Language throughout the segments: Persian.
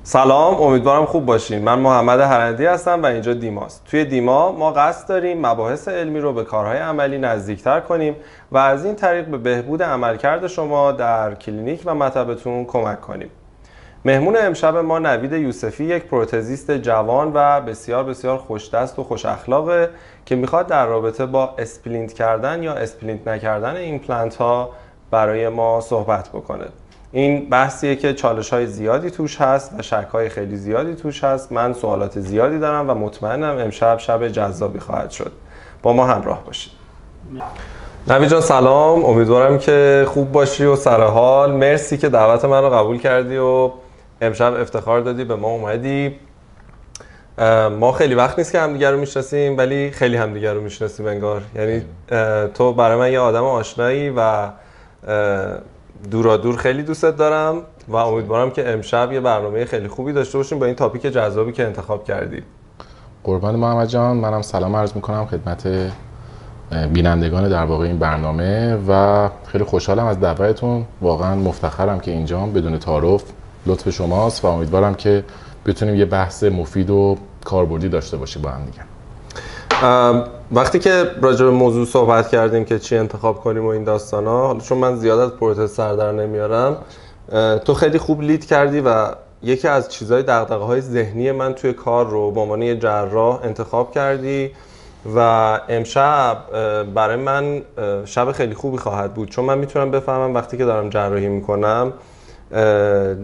سلام، امیدوارم خوب باشین. من محمد هرندی هستم و اینجا دیماست. توی دیما ما قصد داریم مباحث علمی رو به کارهای عملی نزدیکتر کنیم و از این طریق به بهبود عملکرد شما در کلینیک و مطبتون کمک کنیم. مهمون امشب ما نوید یوسفی یک پروتزیست جوان و بسیار خوشدست و خوش اخلاقه که میخواد در رابطه با اسپلینت کردن یا اسپلینت نکردن ایمپلنت ها برای ما صحبت بکنه. این بحثیه که چالش‌های زیادی توش هست و شک‌های خیلی زیادی توش هست. من سوالات زیادی دارم و مطمئنم امشب شب جذابی خواهد شد. با ما همراه باشید. نوید جان سلام، امیدوارم که خوب باشی و سر حال. مرسی که دعوت من رو قبول کردی و امشب افتخار دادی به ما اومدی. ما خیلی وقت نیست که همدیگر رو میشناسیم ولی خیلی همدیگر رو میشناسیم انگار. یعنی تو برای من یه آدم آشنایی و دور خیلی دوستت دارم و امیدوارم که امشب یه برنامه خیلی خوبی داشته باشیم با این تاپیک جذابی که انتخاب کردی. قربان محمد جان، منم سلام عرض میکنم خدمت بینندگان در واقع این برنامه و خیلی خوشحالم از دعوتتون. واقعا مفتخرم که اینجام بدون تعارف. لطف شماست و امیدوارم که بتونیم یه بحث مفید و کاربردی داشته باشیم با هم دیگه. وقتی که راجع به موضوع صحبت کردیم که چی انتخاب کنیم و این داستانا، حالا چون من زیاد از پروتز سر در نمیارم، تو خیلی خوب لید کردی و یکی از چیزهای دغدغه‌های ذهنی من توی کار رو به عنوان یه جراح انتخاب کردی و امشب برای من شب خیلی خوبی خواهد بود، چون من میتونم بفهمم وقتی که دارم جراحی میکنم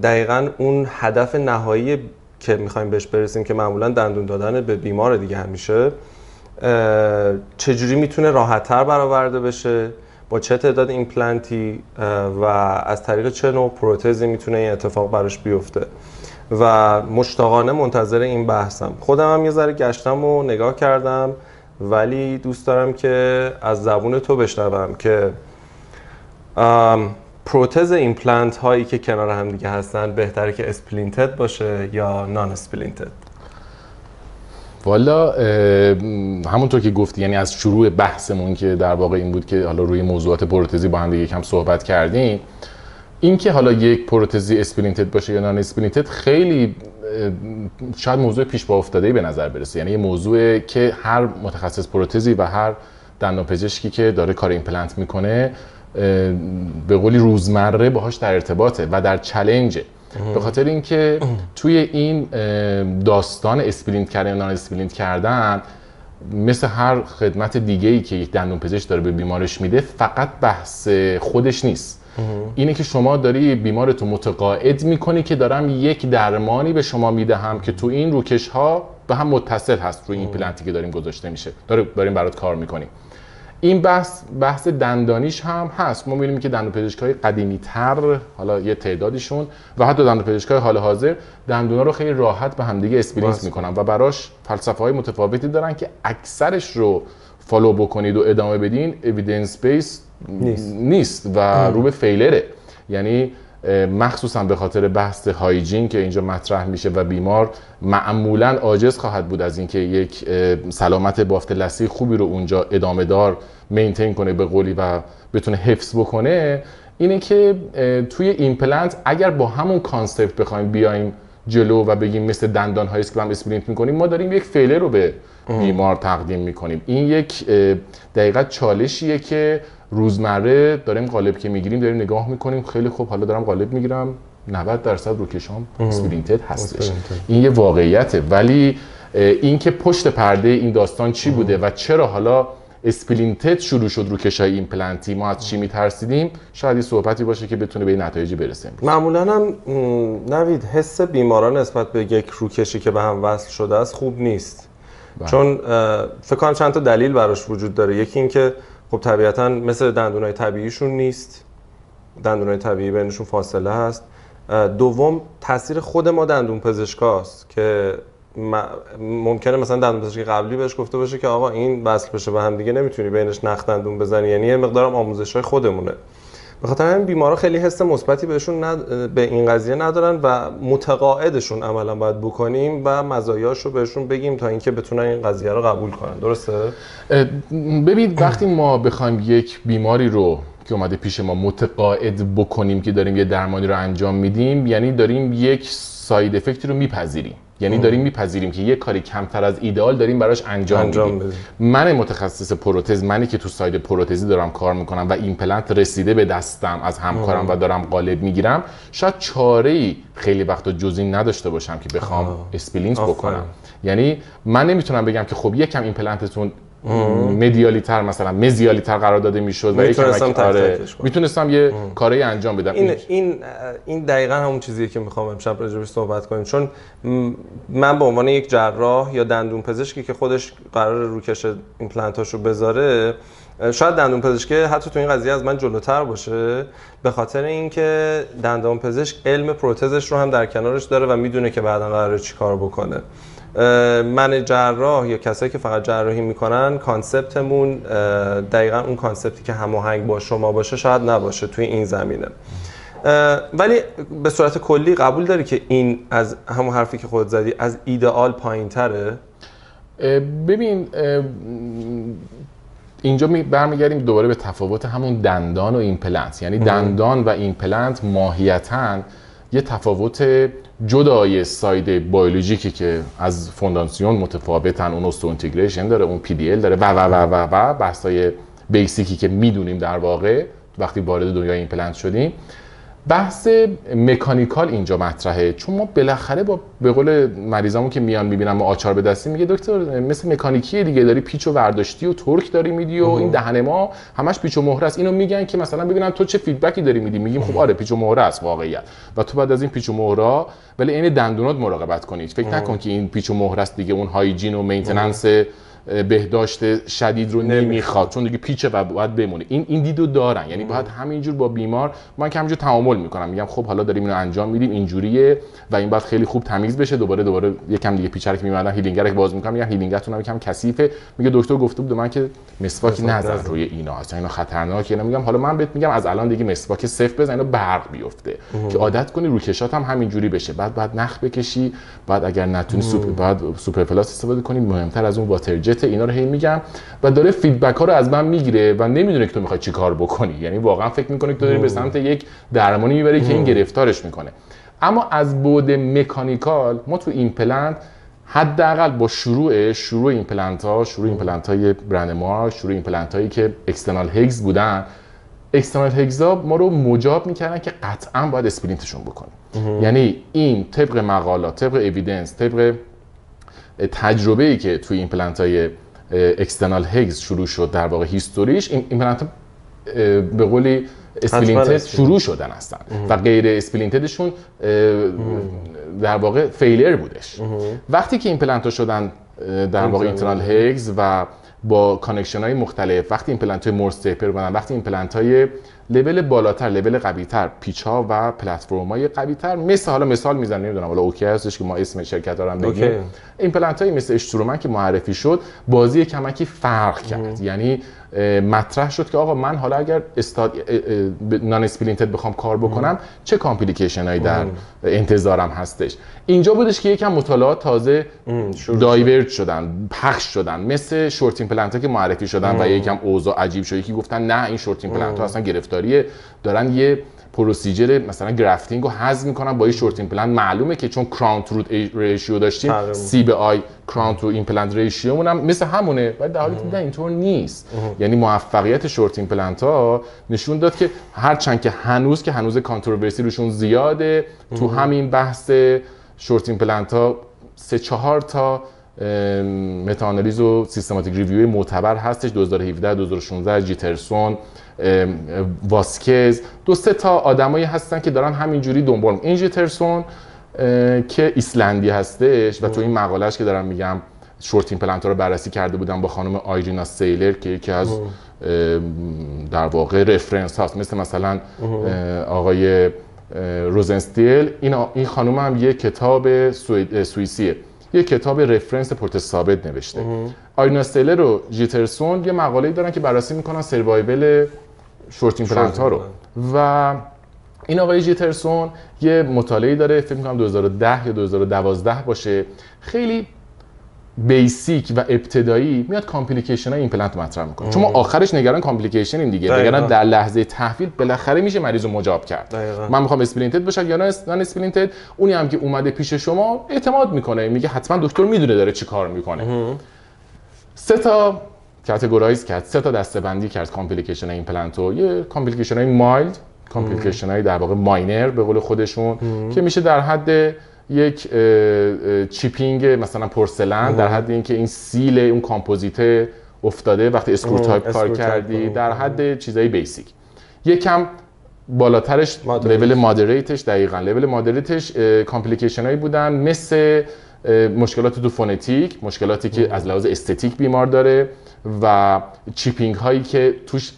دقیقاً اون هدف نهایی که میخوایم بهش برسیم که معمولاً دندون دادن به بیمار دیگه همیشه چجوری میتونه راحت‌تر برآورده بشه، با چه تعداد ایمپلنتی و از طریق چه نوع پروتزی میتونه این اتفاق براش بیفته و مشتاقانه منتظر این بحثم. خودم هم یه ذره گشتم و نگاه کردم ولی دوست دارم که از زبون تو بشنوم که پروتز ایمپلنت هایی که کنار هم دیگه هستن بهتره که اسپلینتد باشه یا نان اسپلینتد؟ والا همونطور که گفتی، یعنی از شروع بحثمون که در واقع این بود که حالا روی موضوعات پروتزی با هم دیگه یکم صحبت کردیم، این که حالا یک پروتزی اسپلینتد باشه یا نان اسپلینتد خیلی شاید موضوع پیش پا افتاده‌ای به نظر برسه. یعنی یه موضوع که هر متخصص پروتزی و هر دندانپزشکی که داره کار ایمپلنت میکنه به قولی روزمره باهاش در ارتباطه و در چالنجه. به خاطر اینکه توی این داستان اسپلینت کردن یا نان اسپلینت کردن، مثل هر خدمت دیگه‌ای که یک دندانپزشک داره به بیمارش میده، فقط بحث خودش نیست. اینه که شما داری بیمارتو متقاعد میکنی که دارم یک درمانی به شما میدهم که تو این روکش ها به هم متصل هست روی ایمپلنتی که داریم گذاشته میشه، داریم برات کار میکنیم. این بحث دندانیش هم هست. ما می‌بینیم که دندانپزشکای قدیمی‌تر، حالا یه تعدادیشون و حتی دندانپزشکای حال حاضر، دندونا رو خیلی راحت به همدیگه اسپلینت میکنن و براش فلسفه‌های متفاوتی دارن که اکثرش رو فالو بکنید و ادامه بدین اوییدنس بیس نیست و رو به فیلره. یعنی مخصوصا به خاطر بحث هایجین که اینجا مطرح میشه و بیمار معمولا عاجز خواهد بود از اینکه یک سلامت بافت لثه خوبی رو اونجا ادامه دار مینتین کنه به قولی و بتونه حفظ بکنه. اینه که توی ایمپلنت اگر با همون کانسپت بخوایم بیایم جلو و بگیم مثل دندان هایی که هم اسپلینت میکنیم، ما داریم یک فیلر رو به بیمار تقدیم میکنیم. این یک دقیقاً چالشیه که روزمره داریم قالب که میگیریم، داریم نگاه میکنیم خیلی خوب حالا دارم قالب میگیرم 90% روکشام اسپلینتد هستش. این یه واقعیته. ولی این که پشت پرده این داستان چی بوده و چرا حالا اسپلینتد شروع شد روکش‌های ایمپلنتی، ما از چی میترسیدیم، شاید یه صحبتی باشه که بتونه به این نتایجی برسه. معمولا هم نوید حس بیماران نسبت به یک روکشی که به هم وصل شده است خوب نیست. چون فکر کنم چند تا دلیل براش وجود داره. یکی این که خب طبیعتاً مثل دندونای طبیعیشون نیست، دندونای طبیعی بینشون فاصله هست. دوم تاثیر خود ما دندون پزشکاست که ممکنه مثلا دندون پزشک قبلی بهش گفته باشه که آقا این وصل بشه به هم دیگه نمیتونی بینش نخ دندون بزنی، یعنی یه مقدارم آموزش‌های خودمونه. به خاطر همین بیمارا خیلی حس مثبتی بهشون به این قضیه ندارن و متقاعدشون عملا باید بکنیم و مزایاشو بهشون بگیم تا اینکه بتونن این قضیه رو قبول کنن. درسته؟ ببین وقتی ما بخوایم یک بیماری رو که اومده پیش ما متقاعد بکنیم که داریم یه درمانی رو انجام میدیم، یعنی داریم یک ساید افکتی رو میپذیریم، یعنی داریم میپذیریم که یه کاری کمتر از ایدئال داریم براش انجام میدیم. من متخصص پروتز، منی که تو ساید پروتزی دارم کار میکنم و ایمپلنت رسیده به دستم از همکارم و دارم قالب میگیرم، شاید چاره‌ای خیلی وقتا جز این نداشته باشم که بخوام اسپلینت بکنم. یعنی من نمیتونم بگم که خب یکم ایمپلنتتون مدیالی تر مثلا مزیالی تر قرار داده میشد و میتونستم یه کاری انجام بدم. این دقیقاً همون چیزیه که میخوام امشب راجعش صحبت کنیم، چون من به عنوان یک جراح یا دندون پزشکی که خودش قرار روکش ایمپلنتاشو بذاره، شاید دندون پزشکی حتی تو این قضیه از من جلوتر باشه، به خاطر اینکه دندون پزشک علم پروتزش رو هم در کنارش داره و میدونه که بعداً قراره چیکار بکنه. من جراح یا کسایی که فقط جراحی میکنن، کانسپتمون دقیقاً اون کانسپتی که هماهنگ با شما باشه شاید نباشه توی این زمینه. ولی به صورت کلی قبول داری که این از همون حرفی که خودت زدی از ایدئال پایین‌تره؟ ببین اینجا برمیگردیم دوباره به تفاوت همون دندان و ایمپلنت. یعنی دندان و ایمپلنت ماهیتاً یه تفاوت جدای ساید بیولوژیکی که از فونداسیون متفاوتن، اون اوستئوانتگریشن داره، اون پی دی ال داره و بحث‌های بیسیکی که میدونیم در واقع وقتی وارد دنیای ایمپلنت شدیم. بحث مکانیکال اینجا مطرحه، چون ما بالاخره با به قول مریضامون که میان میبینن ما آچار به دستی، میگه دکتر مثل مکانیکی دیگه، داری پیچ و ورداشتی و تورک داری میدی و این دهن ما همش پیچ و مهره است. اینو میگن که مثلا ببینن تو چه فیدبکی داری میدی، میگیم خب آره پیچ و مهره است واقعیت، و تو بعد از این پیچ و مهره ولی این دندونات مراقبت کنید. فکر نکن که این پیچ و مهره است دیگه، اون هایجین و مینتیننس بهداشت شدید رو نمیخواد، چون دیگه پیچه و باید بمونه. این دیدو دارن، یعنی باید همینجور با بیمار من که همینجور تعامل میکنم، میگم خب حالا داریم اینو انجام میدیم اینجوریه و این باید خیلی خوب تمیز بشه. دوباره یکم دیگه پیچه رو که میمردن هیلینگر رو باز میکنم، میگم هیلینگتون هم یکم کثیفه، میگه دکتر گفته بود من که مسواک نزن روی اینا، اصلا اینا خطرناکه. اینا میگم حالا من بهت میگم از الان دیگه مسواک صفر بزن و برق بیفته که عادت کنی روکشات هم همینجوری بشه. بعد نخ بکشی، بعد اگر نتونی بعد سوپر پلاس استفاده کنی، مهمتر از اون واتر جت. اینا رو هی میگم و داره فیدبک ها رو از من میگیره و نمیدونه که تو میخوای چیکار بکنی. یعنی واقعا فکر میکنه که تو داری به سمت یک درمانی میبری که این گرفتارش میکنه. اما از بعد مکانیکال ما تو ایمپلنت حداقل با شروع ایمپلنت های برند ما، شروع ایمپلنت هایی که اکسترنال هگز بودن، اکسترنال هگزا ما رو مجاب میکردن که قطعا باید اسپلینتشون بکنیم. یعنی این طبق مقالات، طبق اوییدنس، طبق تجربه‌ای که توی ایمپلنت های اکسترنال هگز شروع شد، در واقع هیستوریش ایمپلنت به قولی اسپلینتد شروع شدن هستن و غیر اسپلینتدشون در واقع فیلر بودش. وقتی که ایمپلنت ها شدن در واقع اینترنال هگز و با کانکشن های مختلف، وقتی ایمپلنت های مورس تیپر بودن، وقتی ایمپلنت های لول بالاتر، لول قوی‌تر، پیچ ها و پلتفرم های قوی‌تر، مثال میزنم، نمیدونم حالا اوکی هستش که ما اسم شرکت ها رو هم بگیم، ایمپلنت های مثل اشترومن که معرفی شد بازی کمکی فرق کرد. یعنی مطرح شد که آقا من حالا اگر نان اسپلینتد بخوام کار بکنم چه کامپلیکیشن هایی در انتظارم هستش. اینجا بودش که یکم مطالعات تازه دایورج شدن، پخش شدن، مثل شورت ایمپلنت ها که معرفی شدن و یکم اوضاع عجیب شد. یکی گفتن نه این شورت ایمپلنت ها اصلا گرفتاریه، دارن یه پروسیجر مثلا گرافتینگ رو حذف میکنن با این شورت ایمپلنت. معلومه که چون کراون تو روت ریشیو داشتیم، سی به آی کراون تو ایمپلنت ریشیومون هم مثل همونه، ولی در حالی که دیدن اینطور نیست. یعنی موفقیت شورت ایمپلنت ها نشون داد که هرچند که هنوز کانتروورسی روشون زیاده، تو همین بحث شورت ایمپلنت ها 3-4 تا متا آنالیز و سیستماتیک ریویو معتبر هستش، 2017 2016 جیترسون، واسکز، 2-3 تا آدمایی هستن که دارن همینجوری دنبال. این جیترسون که ایسلندی هستش و تو این مقالهش که دارم میگم شورت ایمپلنت ها رو بررسی کرده بودن با خانم آیرینا سیلر که یکی از در واقع رفرنس هاست، مثلا آقای روزنستیل. این خانم هم یه کتاب سوئیسیه، یه کتاب رفرنس پروتز ثابت نوشته. آیرینا سیلر و جیترسون یه مقاله‌ای دارن که بررسی میکنن سروایول شورت ایمپلنت ها رو. و این آقای جیترسون یه مطالعه‌ای داره، فکر می‌کنم 2010 یا 2012 باشه، خیلی بیسیک و ابتدایی میاد کامپلیکیشن های ایمپلنت مطرح میکنه. چون ما آخرش نگران کامپلیکیشن دیگه، نگران در لحظه تحویل بالاخره میشه مریض رو مجاب کرد. دقیقا. من میخوام اسپلینتد بشه یا نان اسپلینتد، اونی هم که اومده پیش شما اعتماد میکنه، میگه حتما دکتر میدونه داره چی کار میکنه. 3 تا کاتگورایز کرد، 3 تا دسته‌بندی کرد کامپلیکیشن ایمپلنت رو. یه کامپلیکیشن های مایلد، کامپلیکیشن های در واقع ماینر به قول خودشون که میشه در حد یک چیپینگ مثلا پورسلن، در حد اینکه این سیل اون کامپوزیت افتاده وقتی اسکرو تایپ کار کردی، در حد چیزای بیسیک. یکم بالاترش لول مادریتش، دقیقاً لول مادریتش کامپلیکیشن هایی بودن مثل مشکلات تو فونتیک، مشکلاتی که از لحاظ استتیک بیمار داره و چیپینگ هایی که توش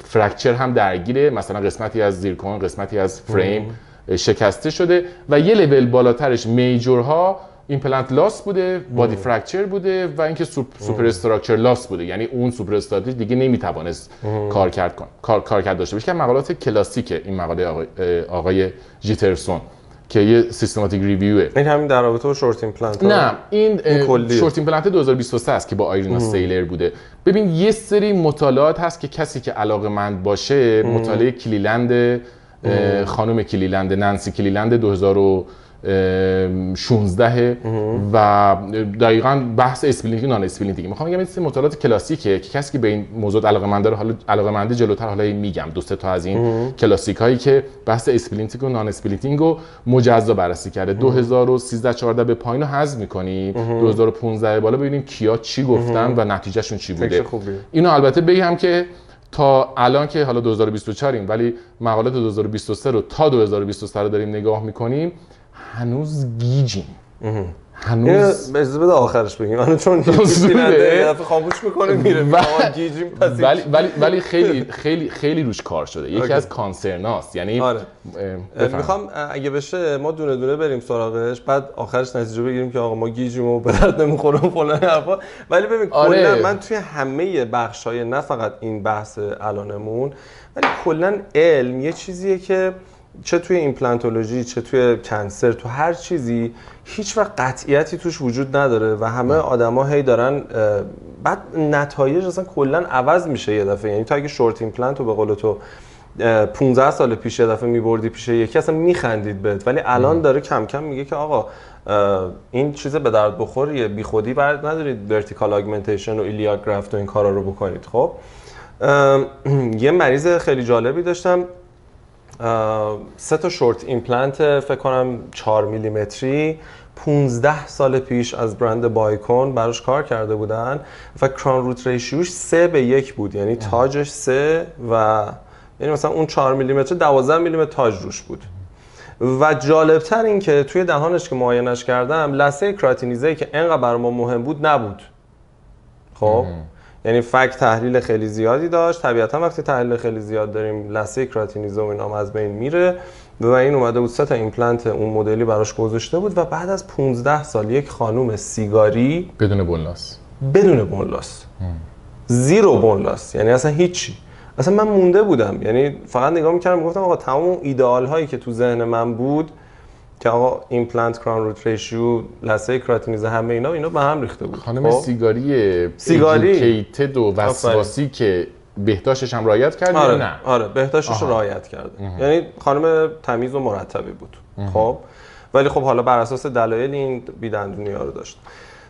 فرکچر هم درگیره، مثلا قسمتی از زیرکون، قسمتی از فریم شکسته شده. و یه لول بالاترش میجورها ایمپلنت لاس بوده، بادی فرکچر بوده و اینکه سوپر استراکچر لاس بوده، یعنی اون سوپر استراکچر دیگه نمیتوانست کارکرد داشته باشه. که مقالات کلاسیکه این مقاله آقای جیترسون که یه سیستماتیک ریویوه. این همین در رابطه با شورت ایمپلنت؟ نه، این شورت ایمپلنت 2023 است که با آیرینا سیلر بوده. ببین یه سری مطالعات هست که کسی که علاقه‌مند باشه، مطالعه کلیلند خانم کلیلند، نانسی کلیلند 2016 و دقیقاً بحث اسپلینتینگ نان اسپلینتینگ. میخوام بگم این مطالعات کلاسیکه که کسی که به این موضوع علاقه‌منده رو علاقه‌منده جلوتر حالا میگم 2-3 تا از این کلاسیک هایی که بحث اسپلینتینگ و نان اسپلینتینگ رو مجزا بررسی کرده. 2013 14 به پایین رو حذف می‌کنی، 2015 بالا ببینیم کیا چی گفتن و نتیجهشون چی بوده. اینو البته بگم که تا الان که حالا 2024 ایم، ولی مقالات 2023 رو تا 2023 رو داریم نگاه میکنیم، هنوز گیجیم. هنوز بذار بده آخرش بگیم. من چون یه دفعه خاموش میکنه میره گیجیم پس. ولی خیلی روش کار شده. یکی از کانسرناست. یعنی میخوام اگه بشه ما دونه دونه بریم سراغش، بعد آخرش نتیجه بگیریم که آقا ما گیجیم و به درد نمیخورم فلان حرفا. ولی ببین کلا من توی همه بخشای، نه فقط این بحث الانمون، ولی کلا علم یه چیزیه که چه توی ایمپلنتولوژی، چه توی کنسر، تو هر چیزی هیچ وقت قطعیتی توش وجود نداره و همه آدما هی دارن بعد نتایج اصلا کلا عوض میشه یه دفعه. یعنی تو اگه شورت ایمپلنت رو به قول تو 15 سال پیش یه دفعه میبردی پیش یکی اصلا میخندید بهت، ولی الان داره کم کم میگه که آقا این چیز به درد بخوریه، بی خودی بعد ندارید ورتیکال آگمنتیشن و ایلیاک گرافت و این کارا رو بکنید. خب یه مریض خیلی جالبی داشتم، 3 تا شورت ایمپلنت فکر کنم 4 میلیمتری 15 سال پیش از برند بایکون براش کار کرده بودن و کران روت ریشیوش 3:1 بود، یعنی تاجش 3 و یعنی مثلا اون 4 میلیمتر 12 میلیمتر تاج روش بود. و جالبتر این که توی دهانش که معاینش کردم لثه کراتینیزه‌ای که انقدر برای ما مهم بود نبود. خب یعنی فک تحلیل خیلی زیادی داشت. طبیعتا وقتی تحلیل خیلی زیاد داریم لثه کراتینیزه و اینا از بین میره و این اومده بود 3 تا ایمپلنت اون مدلی براش گذاشته بود و بعد از 15 سال یک خانم سیگاری بدون بونلاس زیرو بونلاس، یعنی اصلا هیچی. اصلا من مونده بودم، یعنی فقط نگاه میکردم گفتم آقا تمام ایدئال هایی که تو ذهن من بود که آقا ایمپلنت، کران روت ریشیو، لثه کراتینیزه، همه اینا به هم ریخته بود. خانم سیگاری کیتد و وسواسی که بهداشتش هم رعایت کرد یا نه؟ آره بهداشتش رو رعایت کرده. یعنی خانم تمیز و مرتبی بود. خب ولی خب حالا بر اساس دلایل این بی‌دندونی‌ها رو داشت.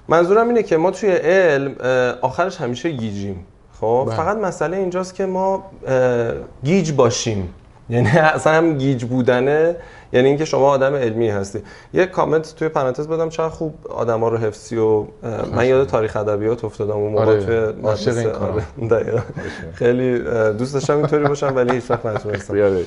منظورم اینه که ما توی علم آخرش همیشه گیجیم. خب فقط مسئله اینجاست که ما گیج باشیم، یعنی اصلا هم گیج بودنه، یعنی اینکه شما آدم علمی هستی. یه کامنت توی پرانتز بدم، چقدر خوب آدما رو حفظی و من یاد تاریخ ادبیات افتادم اون موقع توی مدرسه. دقیقاً خیلی دوست داشتم اینطوری باشم ولی هیچ وقت نتونستم.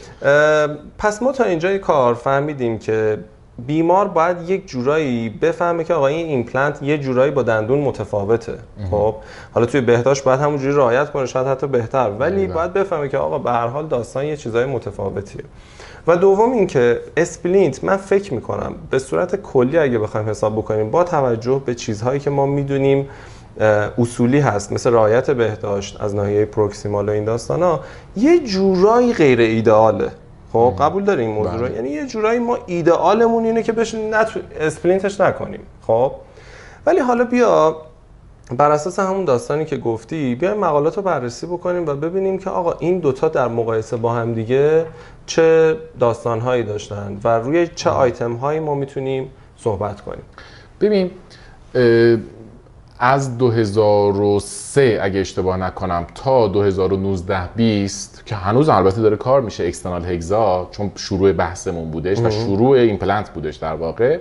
پس ما تا اینجای کار فهمیدیم که بیمار باید یک جورایی بفهمه که آقا این ایمپلنت یه جورایی با دندون متفاوته. خب حالا توی بهداشت باید همون جوری رعایت کنه، شاید حتی بهتر، ولی باید بفهمه که آقا به هر حال داستان یه چیزای متفاوتیه. و دوم این که اسپلینت من فکر میکنم به صورت کلی اگه بخوایم حساب بکنیم با توجه به چیزهایی که ما میدونیم اصولی هست مثل رعایت بهداشت از ناحیه پروکسیمال و این داستانا، یه جورایی غیر ایدئاله. خب قبول داریم این موضوع رو؟ یعنی یه جورایی ما ایدئالمون اینه که بشین اسپلینتش نکنیم. خب ولی حالا بیا بر اساس همون داستانی که گفتی بیایم مقالات رو بررسی بکنیم و ببینیم که آقا این دوتا در مقایسه با هم دیگه چه داستانهایی داشتن و روی چه آیتم هایی ما میتونیم صحبت کنیم. ببین از 2003 اگه اشتباه نکنم تا 2019-20 که هنوز البته داره کار میشه اکسترنال هگزا، چون شروع بحثمون بودش و شروع ایمپلنت بودش در واقع،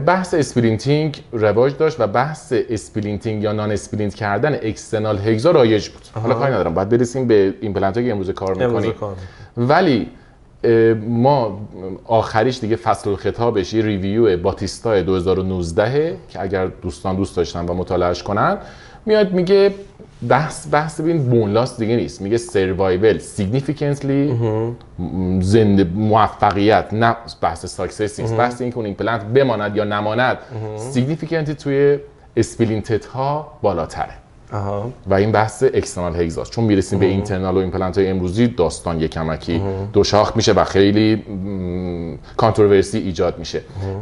بحث اسپلینتینگ رواج داشت و بحث اسپلینتینگ یا نان اسپلینت کردن اکسترنال هگزا رایج بود. حالا کاری ندارم، باید برسیم به ایمپلنت هایی که امروز کار میکنیم، ولی ما آخریش دیگه فصل الخطابش یه ریویو باتیستا 2019 که اگر دوستان دوست داشتن و مطالعهش کنن، میاد میگه بحث ببین بونلاس دیگه نیست، میگه سروایول سیگنیفیکنتلی زنده موفقیت، نه بحث ساکسس نیست، بحث این که اون ایمپلنت بماند یا نماند سیگنیفیکنتی توی اسپلینتت ها بالاتره. و این بحث اکسترنال هگزاست. چون میرسیم به اینترنال و ایمپلنت های امروزی داستان یک کمکی دو شاخ میشه و خیلی کانتروورسی ایجاد میشه.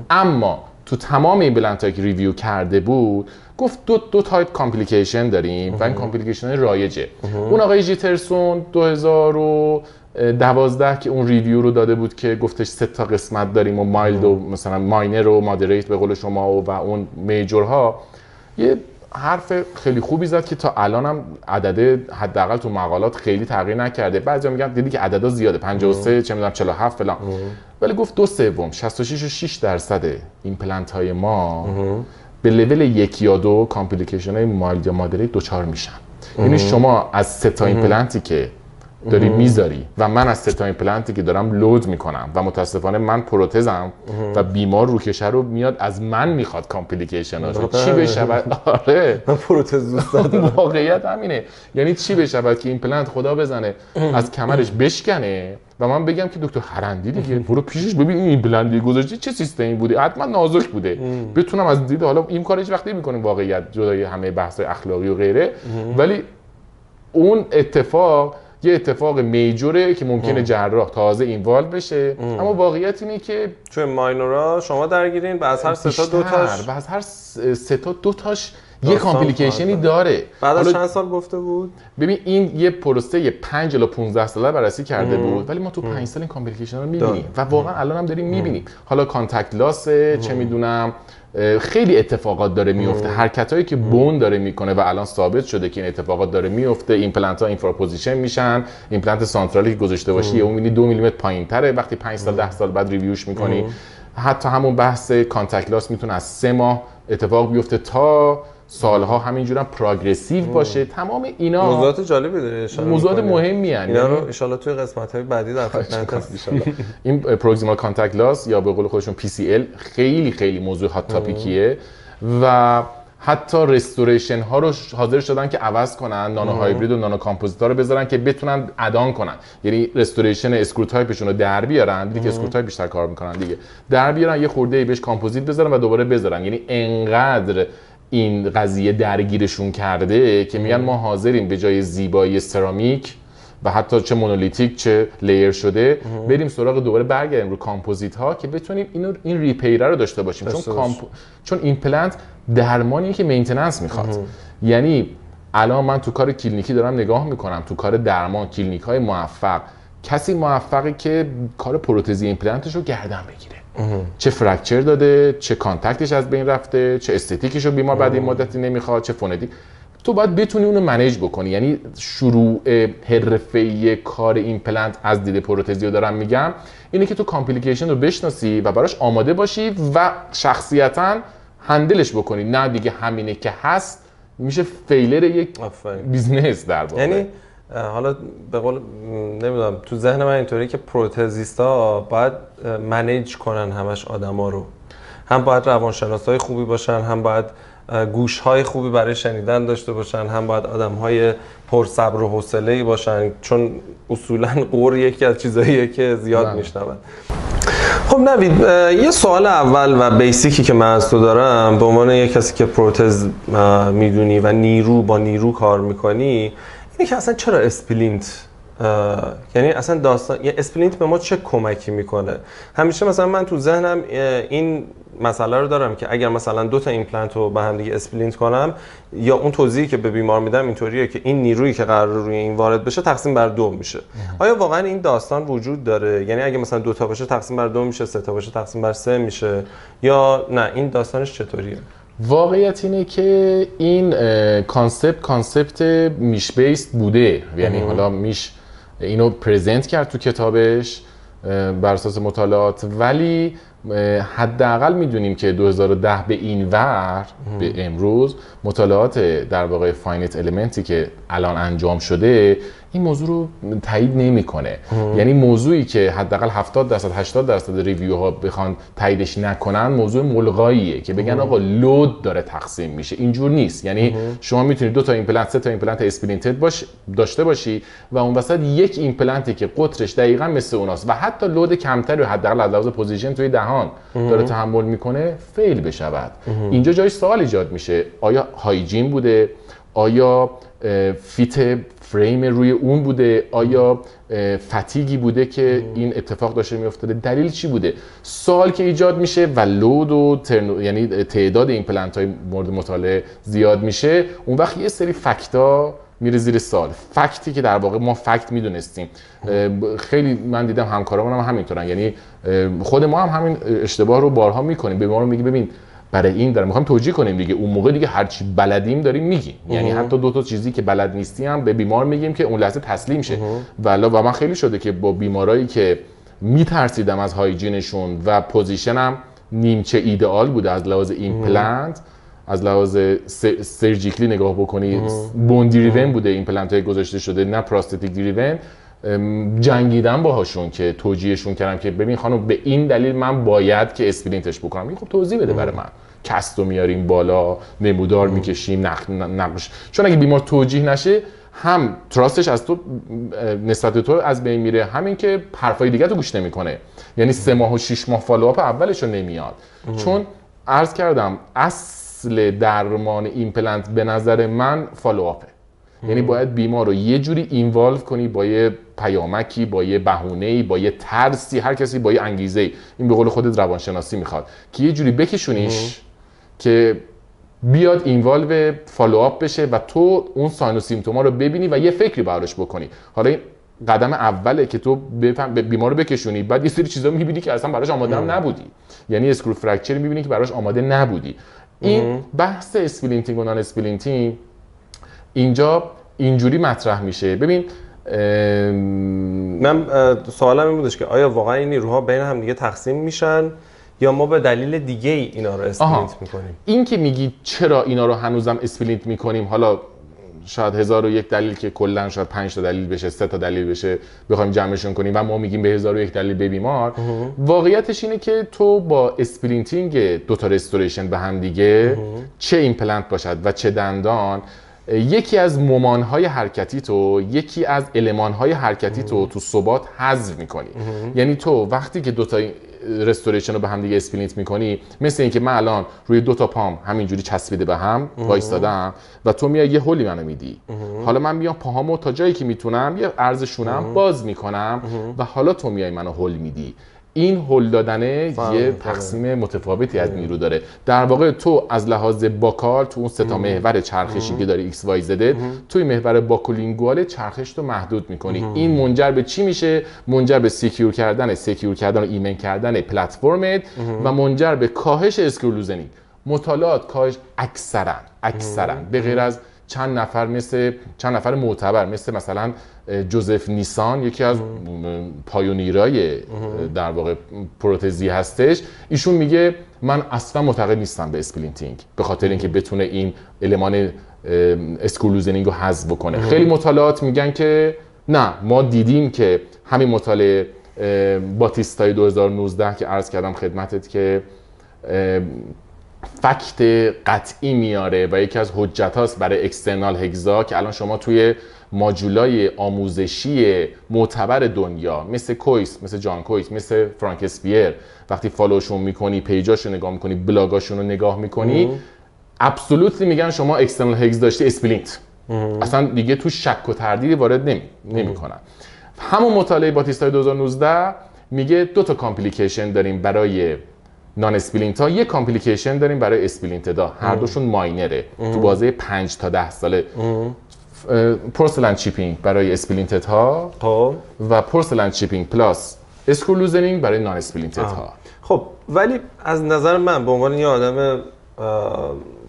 اما تو تمام ایمپلنت هایی که ریویو کرده بود گفت دو تایپ کامپلیکیشن داریم و این کامپلیکیشن رایجه. اون آقای جیترسون 2012 که اون ریویو رو داده بود که گفتش 3 تا قسمت داریم و مایلد و مثلا ماینر و مادریت به قول شما و اون میجورها، یه حرف خیلی خوبی زد که تا الان هم عدد حداقل تو مقالات خیلی تغییر نکرده. بعضیا میگن دیدی که عددا زیاده 53 چه میدونم 47 فلان، ولی گفت 2/3 66% ایمپلنت های ما به لول 1 یا 2 کامپلیکیشن های مایلد یا مادریت دوچار میشن. یعنی شما از 3 تا ایمپلنتی که داری میذاری و من از 3 تا ایمپلنتی که دارم لود میکنم و متاسفانه من پروتزم و بیمار روکشه رو میاد از من میخواد کامپلیکیشناشو چی بشه. آره من پروتز دوست دارم. واقعیت همینه. یعنی چی بشه که ایمپلنت خدا بزنه از کمرش بشکنه و من بگم که دکتر هرندی دیگه برو پیشش ببین این ایمپلنتی گذاشتی چه سیستمی بوده، حتما نازک بوده، بتونم از دید حالا این کارو هیچ وقت نمی‌کنیم واقعیت جدای همه بحث اخلاقی و غیره، ولی اون اتفاق یه اتفاق میجوره که ممکنه جراح تازه اینوالو بشه. اما واقعیت اینه که چون ماینورا شما درگیرین و از هر 3 تا 2 تاش و از هر 3 تا 2 تاش یه کامپلیکیشنی داره. بعد از چند سال گفته بود؟ ببین این یه پروسه 5 الی 15 ساله بررسی کرده بود، ولی ما تو 5 سال این کامپلیکیشن رو می‌بینیم و واقعا الان هم داریم می‌بینیم. حالا کانتاکت لاس چه میدونم خیلی اتفاقات داره میفته، حرکتایی که بون داره میکنه و الان ثابت شده که این اتفاقات داره میفته. ایمپلنت ها اینفراپوزیشن میشن، ایمپلنت سانترالی که گذاشته باشی اون میبینی 2 میلیمتر پایین‌تره وقتی 5 سال 10 سال بعد ریویوش میکنی. حتی همون بحث کانتاکت لاس میتونه از 3 ماه اتفاق بیفته تا سالها همینجوری خب باشه. تمام اینا موضوعات جالبی داره اشاره موضوعات مهمی ان، اینا رو ان شاءالله توی قسمت‌های بعدی در خدمت هستیم. این پروگزیمال کانتاکت لاس یا به قول خودشون PCL خیلی خیلی موضوع هات تاپیکیه و حتی رستوریشن ها رو حاضر شدن که عوض کنن، نانو هایبرید و نانو کامپوزیت ها رو بذارن که بتونن ادان کنن، یعنی رستوریشن اسکرو تایپشون رو در بیارن، دیگه که اسکرو تایپ بیشتر کار میکنن دیگه، در بیارن یه خورده بهش کامپوزیت بذارن و دوباره بذارن. یعنی انقدر این قضیه درگیرشون کرده که میگن ما حاضریم به جای زیبایی سرامیک و حتی چه مونولیتیک چه لیر شده بریم سراغ دوباره برگردیم رو کامپوزیت ها که بتونیم این ریپیره رو داشته باشیم. چون ایمپلنت درمانیه که مینتیننس میخواد. یعنی الان من تو کار کلینیکی دارم نگاه میکنم، تو کار درمان کلینیک های موفق کسی موفقه که کار پروتزی ایمپلنتش رو گردن بگیره، چه فرکچر داده، چه کانتاکتش از بین رفته، چه استتیکش رو بیمار بعد این مدتی نمیخواد، چه فونتیک، تو باید بتونی اونو منیج بکنی. یعنی شروع حرفه‌ای کار ایمپلنت از دید پروتزی رو دارم میگم اینه که تو کامپلیکیشن رو بشناسی و براش آماده باشی و شخصیتاً هندلش بکنی، نه دیگه همینه که هست میشه فیلر یک بیزنس در واقع. یعنی حالا به قول نمیدونم تو ذهن من اینطوری که پروتزیستا باید منیج کنن همش آدما رو، هم باید روانشناسای خوبی باشن، هم باید گوش‌های خوبی برای شنیدن داشته باشن، هم باید آدم‌های پرصبر و حوصله‌ای باشن، چون اصولاً قور یکی از چیزاییه که زیاد میشنون. خب نوید، یه سوال اول و بیسیکی که من از تو دارم به عنوان یک کسی که پروتز میدونی و نیرو با نیرو کار میکنی اینه که اصلا چرا اسپلینت یعنی اصلا داستان یه اسپلینت به ما چه کمکی میکنه؟ همیشه مثلا من تو ذهنم این مسئله رو دارم که اگر مثلا دو تا ایمپلنت رو به هم دیگه اسپلینت کنم، یا اون توضیحی که به بیمار میدم اینطوریه که این نیرویی که قرار روی این وارد بشه تقسیم بر دو میشه. آیا واقعا این داستان وجود داره؟ یعنی اگه مثلا دو تا باشه تقسیم بر دو میشه، سه تا باشه تقسیم بر سه میشه، یا نه این داستانش چطوریه؟ واقعیت اینه که این کانسپت میش بیست بوده، یعنی حالا میش اینو پرزنت کرد تو کتابش بر اساس مطالعات، ولی حداقل میدونیم که 2010 به این ور به امروز مطالعات در واقع فاینیت المنتی که الان انجام شده این موضوع رو تایید نمیکنه. یعنی موضوعی که حداقل 70% 80% ریویو ها بخوان تاییدش نکنن، موضوع ملغاییه که بگن آقا لود داره تقسیم میشه. اینجور نیست. یعنی شما میتونید 2 تا ایمپلنت 3 تا ایمپلنت اسپلینتد داشته باشی و اون وسط یک ایمپلنتی که قطرش دقیقاً مثل اوناست و حتی لود کمتری حداقل از لحاظ پوزیشن توی دهان داره تحمل میکنه فیل بشود. اینجا جای سوال ایجاد میشه، آیا هایجین بوده؟ آیا فیت فریم روی اون بوده؟ آیا فتیگی بوده که این اتفاق داشته میافتاده؟ دلیل چی بوده؟ سوال که ایجاد میشه و لود و یعنی تعداد ایمپلنت های مورد مطالعه زیاد میشه، اون وقت یه سری فکتا میره زیر سوال. فکتی که در واقع ما فکت میدونستیم. خیلی من دیدم همکارامون هم همینطورن، یعنی خود ما هم همین اشتباه رو بارها میکنیم. به ما رو میگی ببین برای این دارم میخوام توجیه کنیم دیگه، اون موقع دیگه هر چی بلدیم داریم میگیم. یعنی حتی 2 تا چیزی که بلد نیستی هم به بیمار میگیم که اون لحظه تسلیم شه. و من خیلی شده که با بیمارایی که میترسیدم از هایجینشون و پوزیشنم نیمچه ایدئال بوده از لحاظ ایمپلنت، از لحاظ سرجیکلی نگاه بکنی بون دیریون بوده ایمپلنت های گذاشته شده، نه پراستتیک دیریون، جنگیدم باهاشون که توجیهشون کردم که ببین خانم به این دلیل من باید که اسپلینتش بکنم. خب توضیح بده برای من. کستو میاریم بالا، نمودار میکشیم، نقش. چون اگه بیمار توجیه نشه هم تراستش از تو نسبت تو از بین میره، همین که حرفای دیگه تو گوش نمیکنه. یعنی 3 ماه و 6 ماه فالوآپ اولشو نمیاد. چون عرض کردم اصل درمان ایمپلنت به نظر من فالوآپه. یعنی باید بیمار رو یه جوری اینوالو کنی، با یه پیامکی، با یه بهونه‌ای، با یه ترسی، هر کسی با یه انگیزه‌ای. این به قول خودت روانشناسی میخواد که یه جوری بکشونیش که بیاد اینوالو فالوآپ بشه و تو اون ساین و سیمتوما رو ببینی و یه فکری براش بکنی. حالا این قدم اوله که تو بیمار رو بکشونی، بعد یه سری چیزا میبینی که اصلا براش آماده هم نبودی. یعنی اسکرو فرکچر میبینی که براش آماده نبودی. این بحث اسپلینتینگ و نان اسپلینتینگ اینجا اینجوری مطرح میشه. ببین من سوالم این بودش که آیا واقعا این نیروها بین هم دیگه تقسیم میشن یا ما به دلیل دیگه اینا رو اسپلینت میکنیم؟ این که میگی چرا اینا رو هنوزم اسپلینت میکنیم، حالا شاید 1001 دلیل که کلا شاید 5 تا دلیل بشه، 3 تا دلیل بشه بخوایم جمعشون کنیم و ما میگیم به 1001 دلیل به بیمار. واقعیتش اینه که تو با اسپلینتینگ 2 تا رستوریشن به هم دیگه، چه ایمپلنت باشد و چه دندان، یکی از ممانهای حرکتی تو، یکی از المانهای حرکتی تو ثبات حذف میکنی. یعنی تو وقتی که 2 تا رستوریشن رو به هم دیگه اسپلینت میکنی، مثل اینکه من الان روی 2 تا پام همینجوری چسبیده به هم وایستادم و تو میای یه هولی منو میدی. حالا من میام پاهامو تا جایی که میتونم یه عرض شونم باز میکنم و حالا تو میای منو هول میدی. این هول دادنه یه تقسیم متفاوتی از نیرو داره. در واقع تو از لحاظ باکال تو اون 3 تا محور چرخشی که داره ایکس وای زده، توی محور باکولینگوال چرخش تو محدود میکنی. این منجر به چی میشه؟ منجر به سکیور کردن و ایمن کردن پلتفرمت و منجر به کاهش اسکرو لوزنینگ. مطالعات کاهش اکثرا به غیر از چند نفر معتبر مثلا جوزف نیسان، یکی از پایونیرای در واقع پروتزی هستش، ایشون میگه من اصلا معتقد نیستم به اسپلینتینگ به خاطر اینکه بتونه این المان اسکرو لوزنینگ رو حذف بکنه. خیلی مطالعات میگن که نه، ما دیدیم که همین مطالعه باتیستای 2019 که عرض کردم خدمتت که فکت قطعی میاره و یکی از حجت هاست برای اکسترنال هگزا که الان شما توی ماجولای آموزشی معتبر دنیا مثل کویس، مثل جان کویس، مثل فرانک اسپیر وقتی فالوشون میکنی، پیجاشو نگاه میکنی، بلاگاشون رو نگاه میکنی، ابسولوتلی میگن شما اکسترنال هگز داشتی اسپلینت. اصلا دیگه تو شک و تردیدی وارد نمیکنن. همون مطالعه باتیستای 2019 میگه 2 تا کامپلیکیشن داریم برای نان اسپلینت ها، یک کامپلیکیشن داریم برای اسپلینت ها، هر دوشون ماینره تو بازه 5 تا 10 ساله. پورسلن چیپینگ برای اسپلینتت ها و پورسلن چیپینگ پلاس اسکرو لوزنینگ برای نان اسپلینتت ها. خب ولی از نظر من به عنوان یه آدم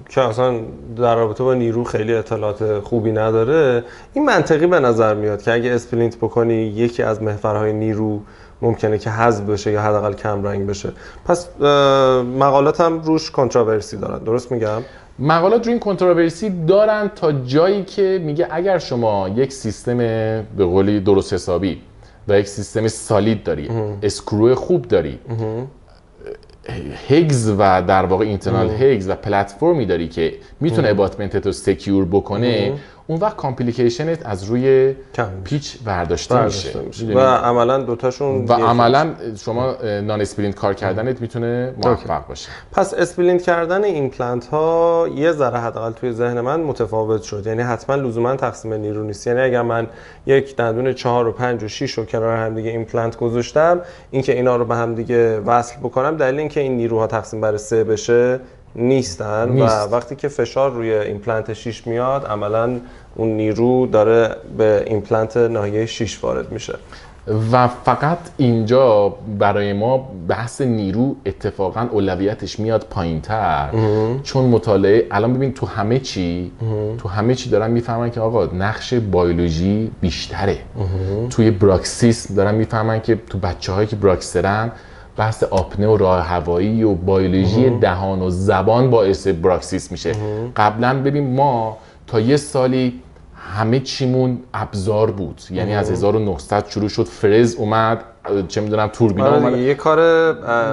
که اصلا در رابطه با نیرو خیلی اطلاعات خوبی نداره، این منطقی به نظر میاد که اگه اسپلینت بکنی یکی از محورهای نیرو ممکنه که حذف بشه یا حداقل کم رنگ بشه. پس مقالات هم روش کنتراورسی دارن، درست میگم؟ مقالات روی این کنتراورسی دارن تا جایی که میگه اگر شما یک سیستم به قولی درست حسابی و یک سیستم سالید داری، اسکرو خوب داری، هگز و در واقع اینترنال هگز و پلتفرمی داری که میتونه اباتمنتت رو سکیور بکنه، اون وقت کامپلیکیشنت از روی پیچ برداشته میشه و عملا دوتاشون و عملا شما نان اسپلینت کار کردنت میتونه موفق باشه. پس اسپلینت کردن ایمپلنت ها یه ذره حداقل توی ذهن من متفاوت شد، یعنی حتما لزوما تقسیم نیرو نیست. یعنی اگر من یک دندون 4 و 5 و 6 رو کنار هم دیگه ایمپلنت گذاشتم، اینکه اینا رو به هم دیگه وصل بکنم دلیل اینکه این نیروها تقسیم بر 3 بشه نیستن. و وقتی که فشار روی ایمپلنت 6 میاد، عملا اون نیرو داره به ایمپلنت ناحیه 6 وارد میشه. و فقط اینجا برای ما بحث نیرو اتفاقا اولویتش میاد پایین‌تر، چون مطالعه الان ببین تو همه چی دارن میفهمن که آقا نقش بیولوژی بیشتره. توی براکسیس دارن میفهمن که تو بچه‌هایی که براکسرن بحث آپنه و راه هوایی و بیولوژی دهان و زبان باعث براکسیس میشه. قبلا ببین ما تا یه سالی همه چیمون ابزار بود، یعنی از 1900 شروع شد، فرز اومد، چه میدونم توربینا اومد، یه کار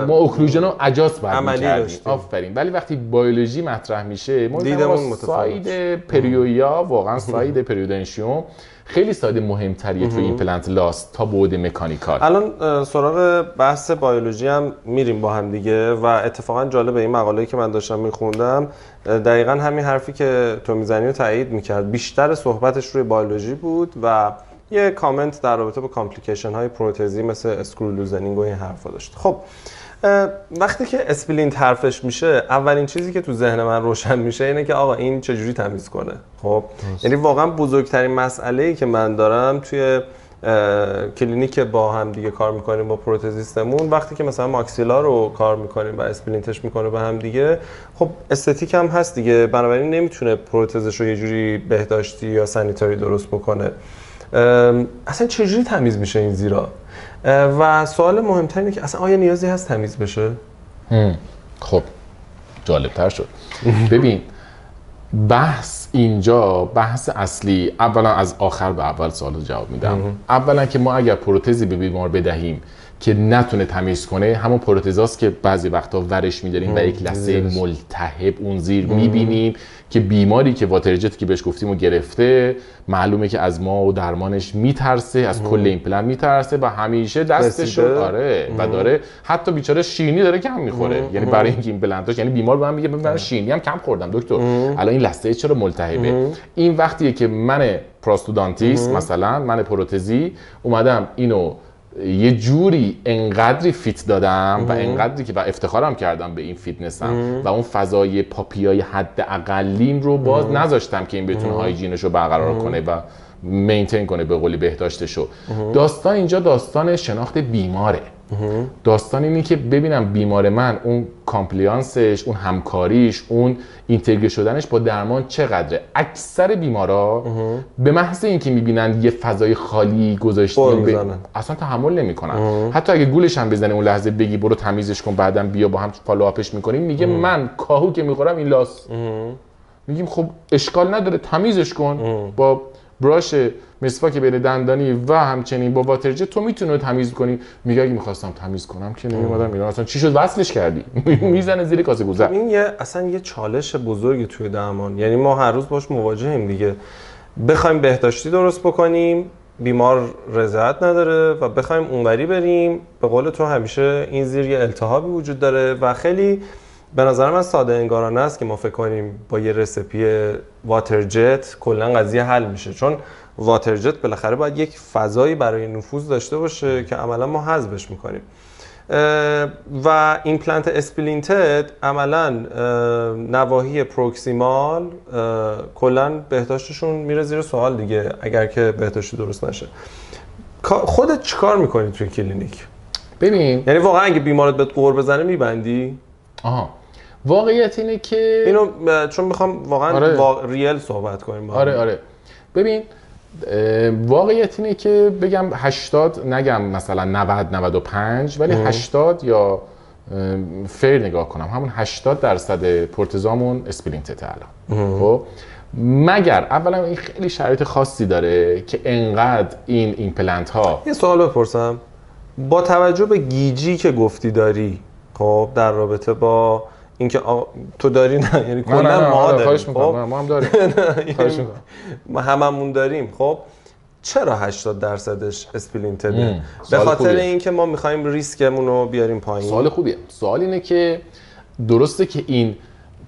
ما اوکلوژن و اجاس عملی داشتیم. آفرین. ولی وقتی بیولوژی مطرح میشه ما دیدمون ساید پریویا، واقعا ساید پریودنشیوم خیلی ساید مهمتریه توی این پلنت لاست تا بعد مکانیکال. الان سراغ بحث بیولوژی هم میریم با هم دیگه و اتفاقا جالب این مقاله‌ای که من داشتم میخوندم دقیقاً همین حرفی که تو میزنی رو تایید میکرد. بیشتر صحبتش روی بیولوژی بود و یه کامنت در رابطه با کامپلیکیشن های پروتزی مثل اسکرو لوزنینگ و این حرفا داشت. خب وقتی که اسپلینت حرفش میشه، اولین چیزی که تو ذهن من روشن میشه اینه که آقا این چجوری تمیز کنه. خب یعنی واقعا بزرگترین مسئله‌ای که من دارم توی کلینیک با هم دیگه کار میکنیم با پروتزیستمون، وقتی که مثلا ماکسیلا رو کار میکنیم و اسپلینتش میکنه به هم دیگه، خب استتیک هم هست دیگه، بنابراین نمیتونه پروتزش رو یه جوری بهداشتی یا سانیتاری درست بکنه. اصلا چجوری تمیز میشه این زیرا؟ و سوال مهمتر اینه که اصلا آیا نیازی هست تمیز بشه؟ خب جالبتر شد. ببین بحث اینجا، بحث اصلی، اولا از آخر به اول سوال جواب میدم. اولا که ما اگر پروتزی به بیمار بدهیم که نتونه تمیز کنه، همون پروتزاست که بعضی وقتا ورش می‌داریم و یک لثه ملتهب اون زیر می‌بینیم که بیماری که واترجتی که بهش گفتیم و گرفته، معلومه که از ما و درمانش میترسه، از کل ایمپلنت میترسه و همیشه دستش آره و داره حتی بیچاره شیرینی داره کم میخوره. یعنی برای اینکه ایمپلنتاش، یعنی بیمار به من میگه من شیرینی هم کم خوردم دکتر، الان این لثه چرا ملتهبه؟ این وقتیه که من پراستودانتیست مثلا، من پروتزی اومدم اینو یه جوری انقدری فیت دادم و انقدری که و افتخارم کردم به این فیتنسم و اون فضای پاپیای حد اقلیم رو باز نذاشتم که این بتونه هایجینشو برقرار کنه و مینتین کنه، به قولی بهداشتشو. داستان اینجا داستان شناخت بیماره. داستان اینه که ببینم بیمار من اون کامپلیانسش، اون همکاریش، اون اینتگره شدنش با درمان چقدره. اکثر بیمارا به محض اینکه میبینن یه فضای خالی گذاشتیم اصلا تحمل نمیکنن. حتی اگه گولش هم بزنه اون لحظه بگی برو تمیزش کن بعدم بیا با هم فالوآپش میکنیم، میگه من کاهو که میخورم این لاس. میگیم خب اشکال نداره تمیزش کن با براش مسواک بین دندانی و همچنین با واترجت تو میتونی تمیز کنی. میگه اگه میخواستم تمیز کنم که نمیومدم اینا، اصلا چی شد وصلش کردی؟ میزنه زیر کاسه گوزه. این اصلا یه چالش بزرگی توی درمان، یعنی ما هر روز باش مواجهیم دیگه. بخوایم بهداشتی درست بکنیم بیمار رضایت نداره و بخوایم اونوری بریم، به قول تو همیشه این زیر یه التهابی وجود داره و خیلی به نظر من ساده انگارانه است که ما فکر کنیم با یه رسیپی واتر جت کلا قضیه حل میشه، چون واتر جت بالاخره باید یک فضایی برای نفوذ داشته باشه که عملا ما حذفش میکنیم. و ایمپلنت اسپلینتد عملا نواحی پروکسیمال کلا بهداشتشون میره زیر سوال دیگه اگر که بهداشتی درست نشه. خودت چیکار میکنی توی کلینیک؟ ببین یعنی واقعا اگه بیمارت بهت قور بزنه میبندی؟ واقعیت اینه که اینو چون میخوام واقعا ریل صحبت کنیم. آره ببین واقعیت اینه که بگم 80 نگم مثلا 90 95 ولی 80 یا فیر نگاه کنم همون 80% پورتزامون اسپلینتت الان. خب مگر اولا این خیلی شرایط خاصی داره که انقدر این ایمپلنت ها. یه سوال بپرسم، با توجه به گیجی که گفتی داری، خب در رابطه با اینکه تو داری نه یعنی کلا ما داریم، خب ما هم داریم ما هممون داریم، خب چرا 80%ش اسپلینتده؟ به خاطر اینکه ما می‌خوایم ریسکمون رو بیاریم پایین. سوال خوبیه. سوال اینه که درسته که این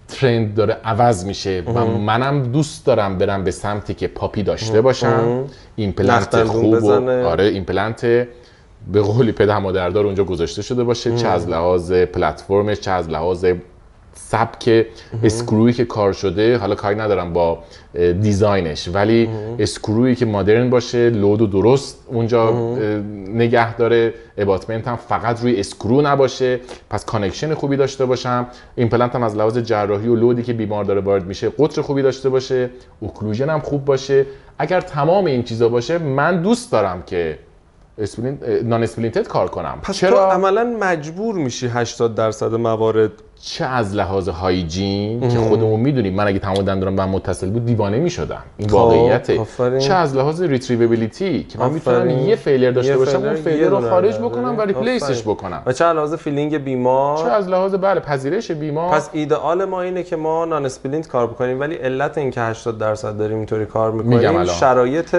ترند داره عوض میشه و منم دوست دارم برم به سمتی که پاپی داشته باشم، ایمپلنت خوب و ایمپلنت به قولی پدر مادردار اونجا گذاشته شده باشه، چه از لحاظ پلتفرمش، چه از لحاظ سبک اسکرویی که کار شده. حالا کاری ندارم با دیزاینش، ولی اسکرویی که مدرن باشه، لود و درست اونجا نگه داره، اباتمنت هم فقط روی اسکرو نباشه، پس کانکشن خوبی داشته باشم، ایمپلنت هم از لحاظ جراحی و لودی که بیمار داره وارد میشه قطر خوبی داشته باشه، اوکلوژن هم خوب باشه. اگر تمام این چیزا باشه من دوست دارم که نان اسپلینتد کار کنم. پس چرا؟ تو عملا مجبور میشی 80% موارد، چه از لحاظ هایجین که خودمون میدونیم، من اگه تمام دندونم با هم متصل بود دیوانه میشدم، این واقعیته، چه از لحاظ ریتریوبیلیتی که من میتونم یه فیلر داشته باشم اون فیلر رو خارج بکنم و ریپلیسش بکنم، و چه از لحاظ فیلینگ بیمار، چه از لحاظ پذیرش بیمار. پس ایدئال ما اینه که ما نان اسپلینت کار بکنیم، ولی علت این که 80% داریم اینطوری کار میکنیم شرایط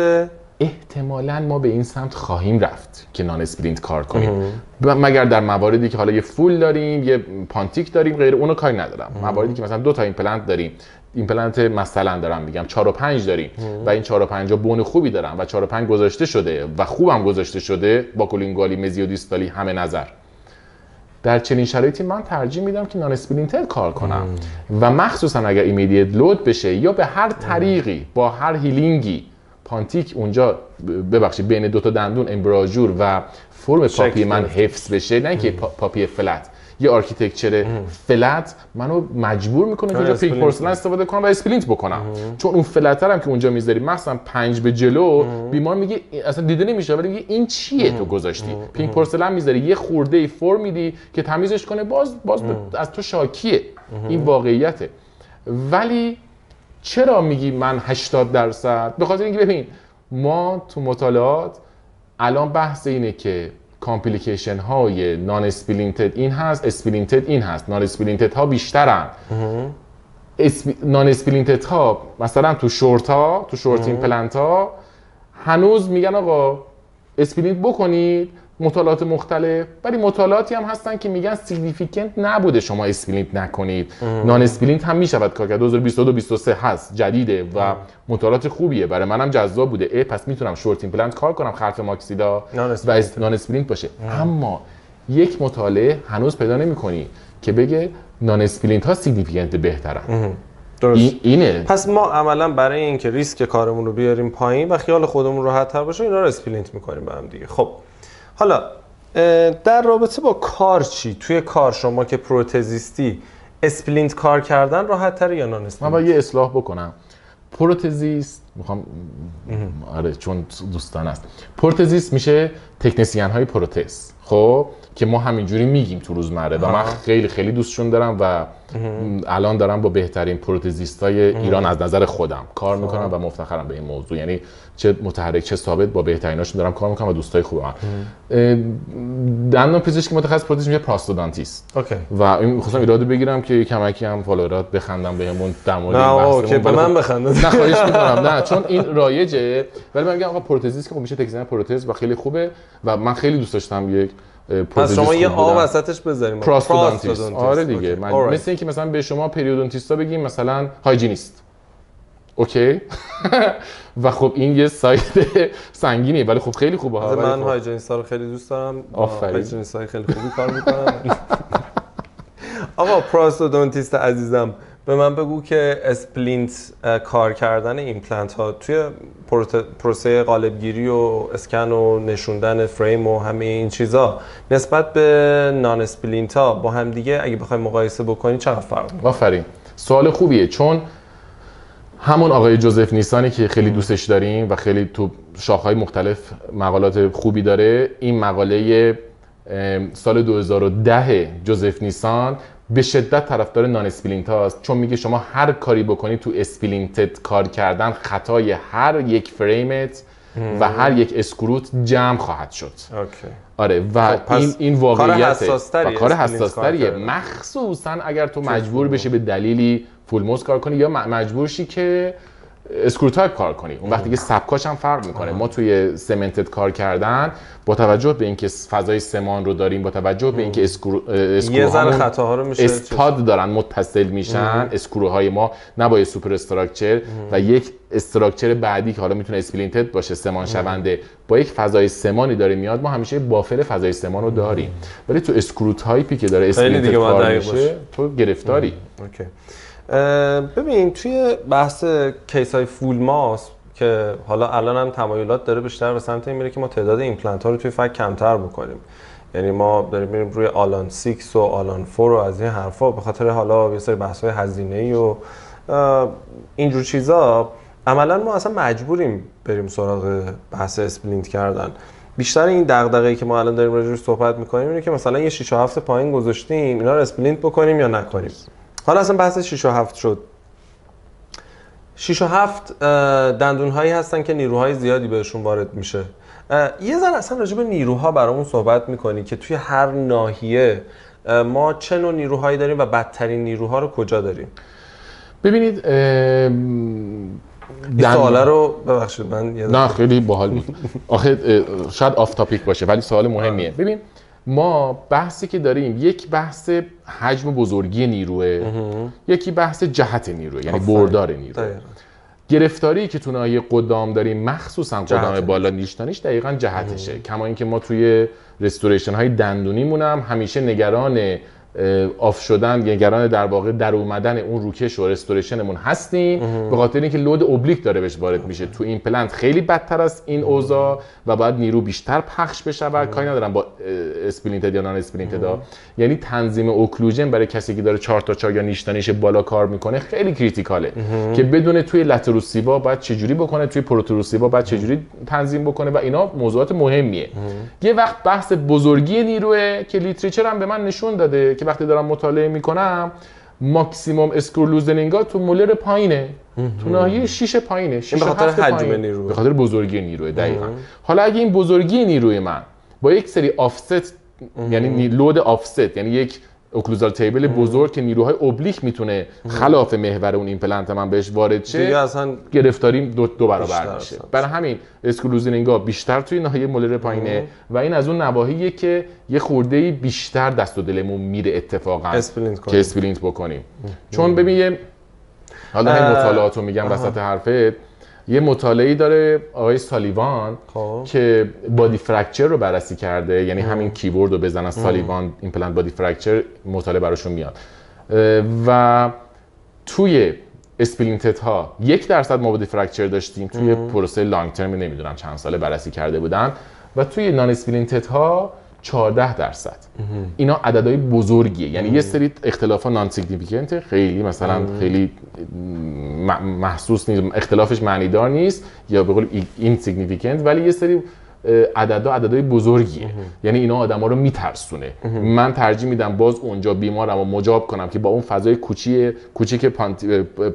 احتمالاً ما به این سمت خواهیم رفت که نان اسپلینت کار کنیم، مگر در مواردی که حالا یه فول داریم، یه پانتیک داریم، غیر اونو کاری ندارم. مواردی که مثلا 2 تا ایمپلنت داریم، ایمپلنت مثلا دارم میگم 4 و 5 داریم و این 4 و 5 بون خوبی دارن و 4 و 5 گذاشته شده و خوبم گذاشته شده با کولینگوالی مزیودیستالی همه نظر، در چنین شرایطی من ترجیح میدم که نان اسپلینتد کار کنم و مخصوصا اگر ایمیدیت لود بشه یا به هر طریقی با هر هیلینگی پانتیک اونجا ببخشید بین 2 تا دندون امبراژور و فرم پاپی من حفظ بشه، نه اینکه پاپی فلت، یه آرکیتکچر فلت منو مجبور میکنه که اونجا پینک پورسلن استفاده کنم و اسپلینت بکنم، چون اون فلتر هم که اونجا میذاری مثلا 5 به جلو بیمار میگه اصلا دیده نمیشه، ولی میگه این چیه تو گذاشتی؟ پینک پورسلن میذاری یه خورده ای فرم میدی که تمیزش کنه، باز از تو شاکیه. این واقعیته. ولی چرا میگی من 80%؟ به خاطر اینکه ببین ما تو مطالعات الان بحث اینه که کامپلیکیشن های نان اسپلینتد این هست، اسپلینتد این هست، نان اسپلینتد ها بیشترن. نان اسپلینتد ها مثلا تو شورت ایمپلنت ها هنوز میگن آقا اسپلینت بکنید، مطالعات مختلف، ولی مطالعاتی هم هستن که میگن سیگنیفیکنت نبوده شما اسپلینت نکنید، نان اسپلینت هم میشود کار کرد. 2022 23 هست، جدیده و مطالعات خوبیه، برای منم جذاب بوده. پس میتونم شورت ایمپلنت کار کنم، خلف ماکسیدا و نان اسپلینت باشه. اما یک مطالعه هنوز پیدا نمی‌کنی که بگه نان اسپلینت ها سیگنیفیکنت بهترن. درست. اینه. پس ما عملا برای اینکه ریسک کارمون رو بیاریم پایین و خیال خودمون راحت تر باشه اینا رو اسپلینت می‌کنیم با هم دیگه. خب حالا در رابطه با کار چی؟ توی کار شما که پروتزیستی اسپلینت کار کردن راحت تره یا نان اسپلینت؟ من باید یه اصلاح بکنم. پروتزیست میخوام آره چون دوستان است. پروتزیست میشه تکنسین های پروتز، خب که ما همینجوری میگیم تو روزمره و من خیلی خیلی دوستشون دارم و الان دارم با بهترین پروتزیستای ایران از نظر خودم کار میکنم و مفتخرم به این موضوع. یعنی چه متحرک چه ثابت با بهتریناشون دارم کار میکنم و دوستای خوبم. دندان پزشکی متخصص پروتز میشه پراستودانتیست. اوکی. و این می‌خواستم ایراد بگیرم که کمکی هم فالوورات بخندم بهمون در مورد این بحثمون. اوکی به من بخندن. نه خواهش می‌کنم. نه چون این رایجه، ولی من میگم آقا پروتزیست که میشه تکنسین پروتز و خیلی خوبه و من خیلی دوست داشتم یک پس شما یه آ وسطش بذاریم پراستودونتیست. آره دیگه مثل اینکه مثلا به شما پریودونتیستا بگیم مثلا هایجینیست. اوکی. و خب این یه ساید سنگینیه ولی خب خیلی خوبه ها. من هایجینیستا رو خیلی دوست دارم. هایجینیستای خیلی خوبی کار میکنن. آقا پراستودونتیست عزیزم به من بگو که اسپلینت کار کردن ایمپلنت ها توی پروسه قالبگیری و اسکن و نشوندن فریم و همه این چیزا نسبت به نان اسپلینت ها با هم دیگه اگه بخوای مقایسه بکنی چقدر فرق می‌کنه؟ آفرین. سوال خوبیه چون همون آقای جوزف نیسانی که خیلی دوستش داریم و خیلی تو شاخه‌های مختلف مقالات خوبی داره، این مقاله سال 2010 جوزف نیسان به شدت طرفدار نان اسپلینت هاست چون میگه شما هر کاری بکنی تو اسپلینتت کار کردن خطای هر یک فریمت و هر یک اسکروت جمع خواهد شد. اوکی. آره و این واقعیت کار حساس‌تریه مخصوصا اگر تو مجبور بشی به دلیلی فول موز کار کنی یا مجبور شی که اسکرو تایپ کار کنی. اون وقتی که سبکاش هم فرق میکنه. ما توی سمنتد کار کردن با توجه به اینکه فضای سمان رو داریم، با توجه به اینکه اسکروهامون خطاها رو میشه استاد دارن متصل میشن، اسکروهای ما نباید سوپر استراکچر و یک استراکچر بعدی که حالا میتونه اسپلینتد باشه سمان شونده با یک فضای سمانی داره میاد، ما همیشه بافر فضای سمان رو داریم. ولی تو اسکرو تایپی که داره اسپلینتد کار میشه تو گرفتاری. اوکی. ببین توی بحث کیس های فول ماس که حالا الان هم تمایلات داره بیشتر به سمت این میره که ما تعداد ایمپلنت ها رو توی فک کمتر بکنیم، یعنی ما داریم میریم روی آلان 6 و آلان 4 و از این حرفا به خاطر حالا یه سری بحث های هزینه‌ای و اینجور چیزا عملا ما اصلا مجبوریم بریم سراغ بحث اسپلینت کردن. بیشتر این دغدغه‌ای که ما الان داریم راجعش صحبت می‌کنیم اینه که مثلا یه 6 و 7 پایین گذاشتیم اینا رو اسپلینت بکنیم یا نکنیم. حالا اصلا بحث 6 و 7 شد. 6 و 7 دندون‌هایی هستن که نیروهای زیادی بهشون وارد میشه. یه ذره اصلا راجع به نیروها برامون صحبت می‌کنی که توی هر ناحیه ما چه نوع نیروهایی داریم و بدترین نیروها رو کجا داریم؟ ببینید این سواله رو ببخشید من نه خیلی باحال بود. آخه شاید آف تاپیک باشه ولی سوال مهمیه. ببین ما بحثی که داریم یک بحث حجم بزرگی نیروه، یکی بحث جهت نیروه یعنی بردار نیروه. گرفتاری که تو ناحیه قدام داریم مخصوصا قدام بالا نیشتانیش دقیقاً جهتشه. کما اینکه ما توی رستوریشن های دندونیمون هم همیشه نگران آف شدن، نگران در واقع در اومدن اون روکش و رستوریشنمون هستیم به خاطر اینکه لود اوبلیک داره بهش وارد میشه. تو این پلنت خیلی بدتر از این اوضاع و باید نیرو بیشتر پخش بشه و کاری ندارم با اسپلینتد یا نان اسپلینتد ها. یعنی تنظیم اوکلوژن برای کسی که داره 4 تا 4 یا نیشتانیش بالا کار میکنه خیلی کریتیکاله که بدون توی لتروسیبا باید چجوری بکنه، توی پروتروسیبا باید چجوری تنظیم بکنه و اینا موضوعات مهمیه. یه وقت بحث بزرگی نیروه که لیتریچر هم به من نشون داده که وقتی دارم مطالعه میکنم ماکسیمم اسکرو لوزنینگا تو مولر پایینه، تو ناحیه 6 پایینه، 6 به خاطر حجم نیروه، به خاطر بزرگی نیروه. دقیقاً. حالا اگه این بزرگی نیروی من با یک سری آفست یعنی لود آفست یعنی یک اوکلوزال تیبل بزرگ که نیروهای اوبلیک میتونه خلاف محور اون ایمپلنت من بهش وارد شه دیگه اصلا گرفتاریم دو برابر میشه. برای همین اسکلوزینینگا بیشتر توی ناحیه مولر پایینه و این از اون نواحیه که یه خورده بیشتر دست و دلمون میره اتفاقا که اسپلینت بکنیم. چون ببین حالا این مطالعاتو میگم وسط حرفت، یه مطالعه‌ای داره آقای سالیوان که بادی فرکچر رو بررسی کرده، یعنی همین کیورد رو بزنن سالیوان ایمپلنت بادی فرکچر مطالعه براشون میاد و توی اسپلینتت ها 1% ما بادی فرکچر داشتیم توی پروسه لانگ ترم نمیدونم چند ساله بررسی کرده بودن و توی نان اسپلینتت ها 14%. اینا عددهای بزرگیه، یعنی یه سری اختلافا نان سیگنیفیکنت خیلی مثلا خیلی محسوس نیست، اختلافش معنی دار نیست یا به قول این سیگنیفیکنت، ولی یه سری عددهای بزرگیه. یعنی اینا آدما رو میترسونه. من ترجیح میدم باز اونجا بیمارم و مجاب کنم که با اون فضای کوچیک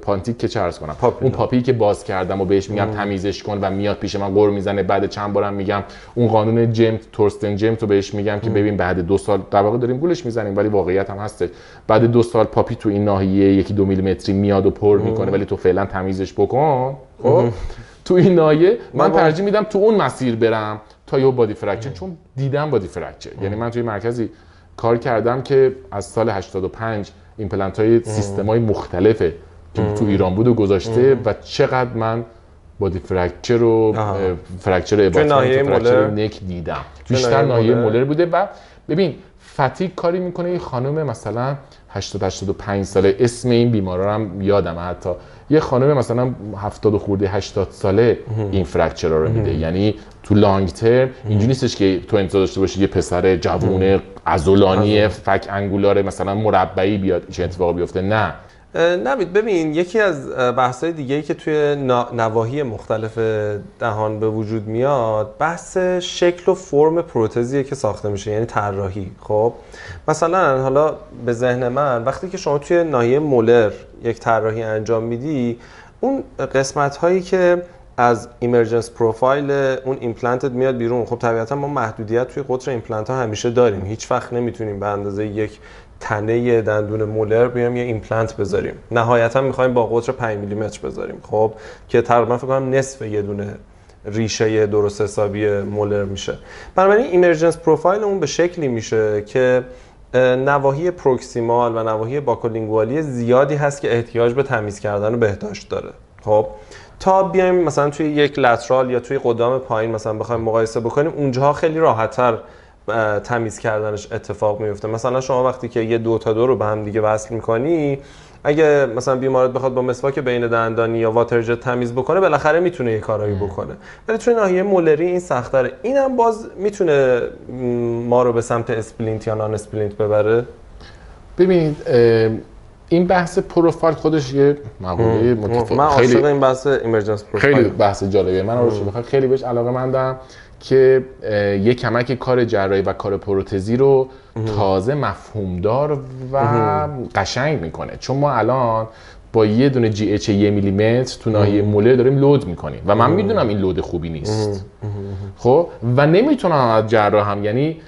پانتیک که چه عرض کنم اون پاپی که باز کردم و بهش میگم تمیزش کن و میاد پیش من قر میزنه، بعد چند بارم میگم اون قانون تورستن جیمز رو بهش میگم که ببین بعد 2 سال در واقع داریم گولش میزنیم ولی واقعیت هم هست، بعد 2 سال پاپی تو این ناحیه 1-2 میلیمتری میاد و پر میکنه ولی تو فعلا تمیزش بکن. خب تو این ناحیه من ترجیح میدم تو اون مسیر برم تا یه بادی فرکچر، چون دیدم بادی فرکچر. یعنی من توی مرکزی کار کردم که از سال 85 ایمپلنت های سیستم های مختلفه که تو ایران بود و گذاشته و چقدر من بادی فرکچر و فرکچر اباطمنت و فرکچر نک دیدم. بیشتر ناحیه مولر بوده. و ببین فتیگ کاری میکنه یه خانم مثلا 85 ساله، اسم این بیمارا رو هم یادم، حتی یه خانم مثلا 70 خورده 80 ساله این فرکچر رو میده. یعنی تو لانگ ترم اینجوری نیستش که تو انتظار داشته باشی یه پسر جوون عضلانی فک انگولار مثلا مربعی بیاد چه اتفاقی بیفته. نه نوید، ببین یکی از بحث‌های دیگه‌ای که توی نواحی مختلف دهان به وجود میاد بحث شکل و فرم پروتزیه که ساخته میشه، یعنی طراحی. خب مثلا حالا به ذهن من وقتی که شما توی ناحیه مولر یک طراحی انجام میدی، اون قسمت هایی که از ایمرجنس پروفایل اون ایمپلنتت میاد بیرون، خب طبیعتا ما محدودیت توی قطر ایمپلنت ها همیشه داریم. هیچ وقت نمیتونیم به اندازه یک تنه دندون مولر بیام یه ایمپلنت بذاریم. نهایتا میخوایم با قطر 5 میلیمتر بذاریم، خب که تقریبا فکر کنم نصف یه دونه ریشه درست حسابی مولر میشه. بنابراین ایمرجنس پروفایل اون به شکلی میشه که نواحی پروکسیمال و نواحی باکولینگوالی زیادی هست که احتیاج به تمیز کردن و بهداشت داره. خب تا بیایم مثلا توی یک لترال یا توی قدام پایین مثلا بخوایم مقایسه بکنیم، اونجاها خیلی راحت‌تر تمیز کردنش اتفاق میفته. مثلا شما وقتی که یه 2 تا 2 رو به هم دیگه وصل می‌کنی، اگه مثلا بیمارت بخواد با مسواک بین دندانی یا واتر جت تمیز بکنه، بالاخره میتونه یه کارایی بکنه. ولی توی ناحیه مولری این سخت‌تره. اینم باز میتونه ما رو به سمت اسپلینت یا نان اسپلینت ببره. ببینید این بحث پروفایل خودش یه مقوله متفاوته. من عاشق این بحث ایمرجنس پروفایل، خیلی بحث جالبیه. من خیلی بهش علاقه‌مندم که یه کمک کار جراحی و کار پروتزی رو تازه مفهومدار و قشنگ میکنه. چون ما الان با یه دونه جی اچ 1 میلیمتر تو ناحیه مولر داریم لود میکنیم و من میدونم این لود خوبی نیست. خب و نمیتونم از جراحم، یعنی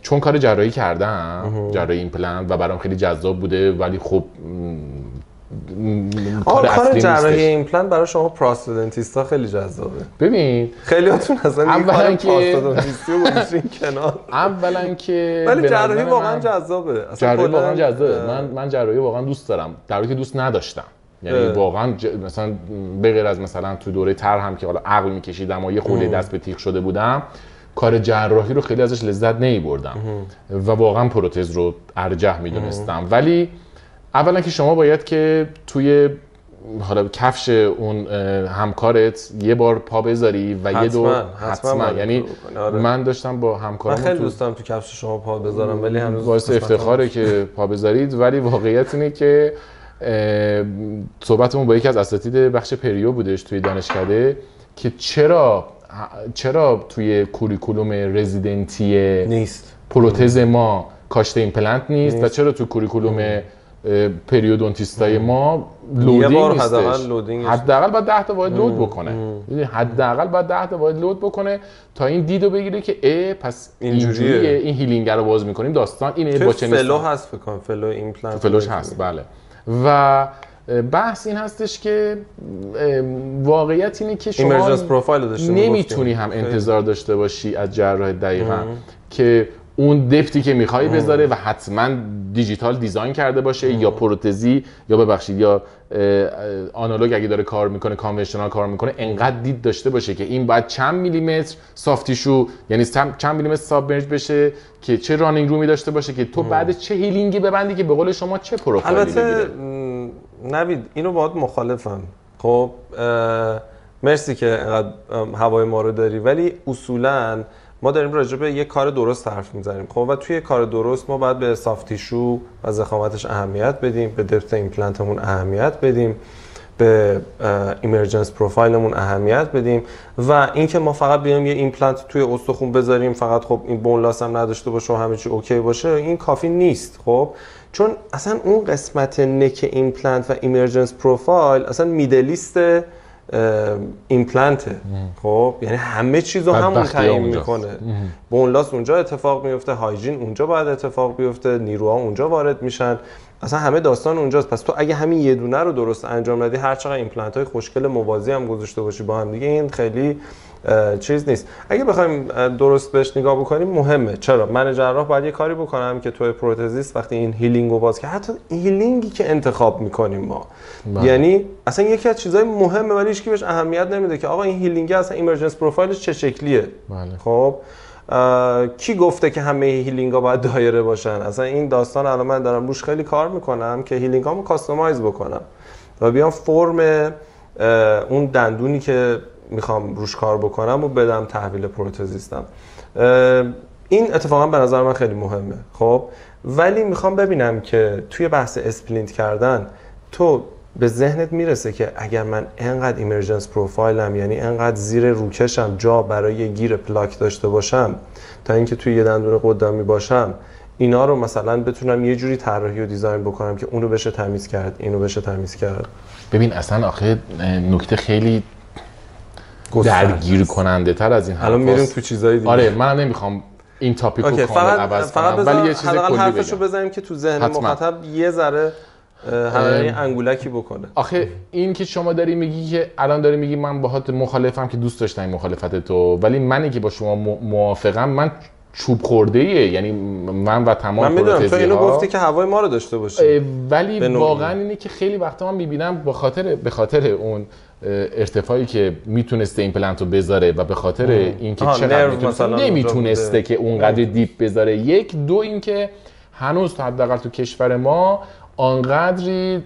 چون کار جراحی کردم، جراحی ایمپلنت، و برام خیلی جذاب بوده، ولی خب کار جراحی ایمپلنت برای شما پراستودنتیستا خیلی جذابه. ببین خیلیاتون اصلا اولا که پراستودنتیستی رو گذاشتین کنار. اولا که ولی جراحی واقعا جذابه. جراحی واقعا جذابه. من جراحی واقعا دوست دارم، در حالی که دوست نداشتم. یعنی واقعا مثلا به غیر از مثلا تو دوره تر هم که حالا عقل می‌کشیدم و یه خورده دست به تیغ شده بودم، کار جراحی رو خیلی ازش لذت نمی‌بردم و واقعا پروتز رو ارجح می‌دونستم. ولی اولا که شما باید که توی حالا کفش اون همکارت یه بار پا بذاری و یه دور حتما. یعنی من داشتم با همکارم، من خیلی دوست دارم تو کفش شما پا بذارم، ولی هنوز باعث افتخاره که پا بذارید. ولی واقعیت اینه که صحبتمون با یکی از اساتید بخش پریو بودش توی دانشکده که چرا توی کوریکولوم رزیدنتی نیست پروتز ما کاشته ایمپلنت نیست و چرا تو کوریکولوم پریودونتیستای ما لودینگ نیستش. حداقل باید 10 تا واحد لود بکنه. حداقل باید 10 تا واحد لود بکنه تا این دیدو بگیره که پس اینجوریه، این هیلینگ رو باز میکنیم. داستان اینه. با چنین فلو هست فکر کنم، فلو ایمپلنت فلوش هست. بله. و بحث این هستش که واقعیت اینه که شما نمیتونی هم انتظار داشته باشی از جراح دقیقاً که اون دپتی که میخوای بذاره و حتما دیجیتال دیزاین کرده باشه یا پروتزی یا ببخشید یا آنالوگ اگه داره کار میکنه، کانونشنال کار میکنه، انقدر دید داشته باشه که این باید چند میلیمتر سافت تیشو، یعنی چند میلیمتر سابمرج بشه که چه رانینگ رومی داشته باشه که تو بعد چه هیلینگی ببندی که به قول شما چه پروفایلی بگیره. البته نوید اینو باهات مخالفم. خب مرسی که انقدر هوای ما رو داری، ولی اصولاً ما داریم راجع به یک کار درست حرف میزنیم. خب و توی کار درست ما باید به سافت تیشو و ضخامتش اهمیت بدیم، به دپت ایمپلنتمون اهمیت بدیم، به ایمرجنس پروفایلمون اهمیت بدیم و اینکه ما فقط بیایم یه ایمپلنت توی استخوان بذاریم فقط خب این بون لاس هم نداشته باشه و همه چی اوکی باشه، این کافی نیست. خب چون اصلا اون قسمت نک ایمپلنت و ایمرجنس پروفایل اصلا میدلیست ایمپلنته. خب یعنی همه چیزو همون تعیین میکنه. بون لاس اونجا اتفاق میفته، هایجین اونجا باید اتفاق بیفته، نیروها اونجا وارد میشن اصلا همه داستان اونجاست. پس تو اگه همین یه دونه رو درست انجام ندی، هر چقدر ایمپلنت های خوشگل موازی هم گذاشته باشی با هم دیگه، این خیلی چیز نیست. اگه بخوایم درست بهش نگاه بکنیم مهمه. چرا من جراح باید یه کاری بکنم که توی پروتزیست وقتی این هیلینگ رو باز که حتی هیلینگی که انتخاب میکنیم ما یعنی اصلا یکی از چیزهای مهمه ولی هیچ کی بهش اهمیت نمیده که آقا این هیلینگ اصلا ایمرجنس پروفایلش چه شکلیه. خب کی گفته که همه هیلینگ ها باید دایره باشن؟ اصلا این داستان الان من دارم روش خیلی کار میکنم که هیلینگ هامو کاستومایز بکنم و بیام فرم اون دندونی که میخوام روش کار بکنم و بدم تحویل پروتزیستم. این اتفاقا به نظر من خیلی مهمه. خب ولی میخوام ببینم که توی بحث اسپلینت کردن تو به ذهنت میرسه که اگر من انقدر ایمرجنس پروفایلم، یعنی انقدر زیر روکشم جا برای گیر پلاک داشته باشم تا اینکه توی یه دندون قدامی باشم، اینا رو مثلا بتونم یه جوری طراحی و دیزاین بکنم که اونو بشه تمیز کرد، اینو بشه تمیز کرد. ببین اصلا آخه نکته خیلی درگیر کننده تر از این حرفاست. الان میریم تو چیزای دیگه. آره من نمیخوام این تاپیک رو کامل عوض کنم ولی یه چیز کلی بگم. حرفشو بزنیم که تو ذهن مخاطب یه ذره همه انگولکی بکنه. آخه این که شما داری میگی که الان داری میگی من باهات مخالفم که دوست داشتم این مخالفت تو، ولی منی که با شما موافقم من چوب خورده ایه، یعنی من و تمام من میدونم تو اینو گفتی که هوای ما رو داشته باشی، ولی واقعا اینه که خیلی وقتا من میبینم به خاطر اون ارتفاعی که میتونسته ایمپلنت رو بذاره و به خاطر اینکه چقدر نمیتونسته که اونقدر دیپ بذاره، یک دو اینکه هنوز حداقل تو کشور ما آنقدری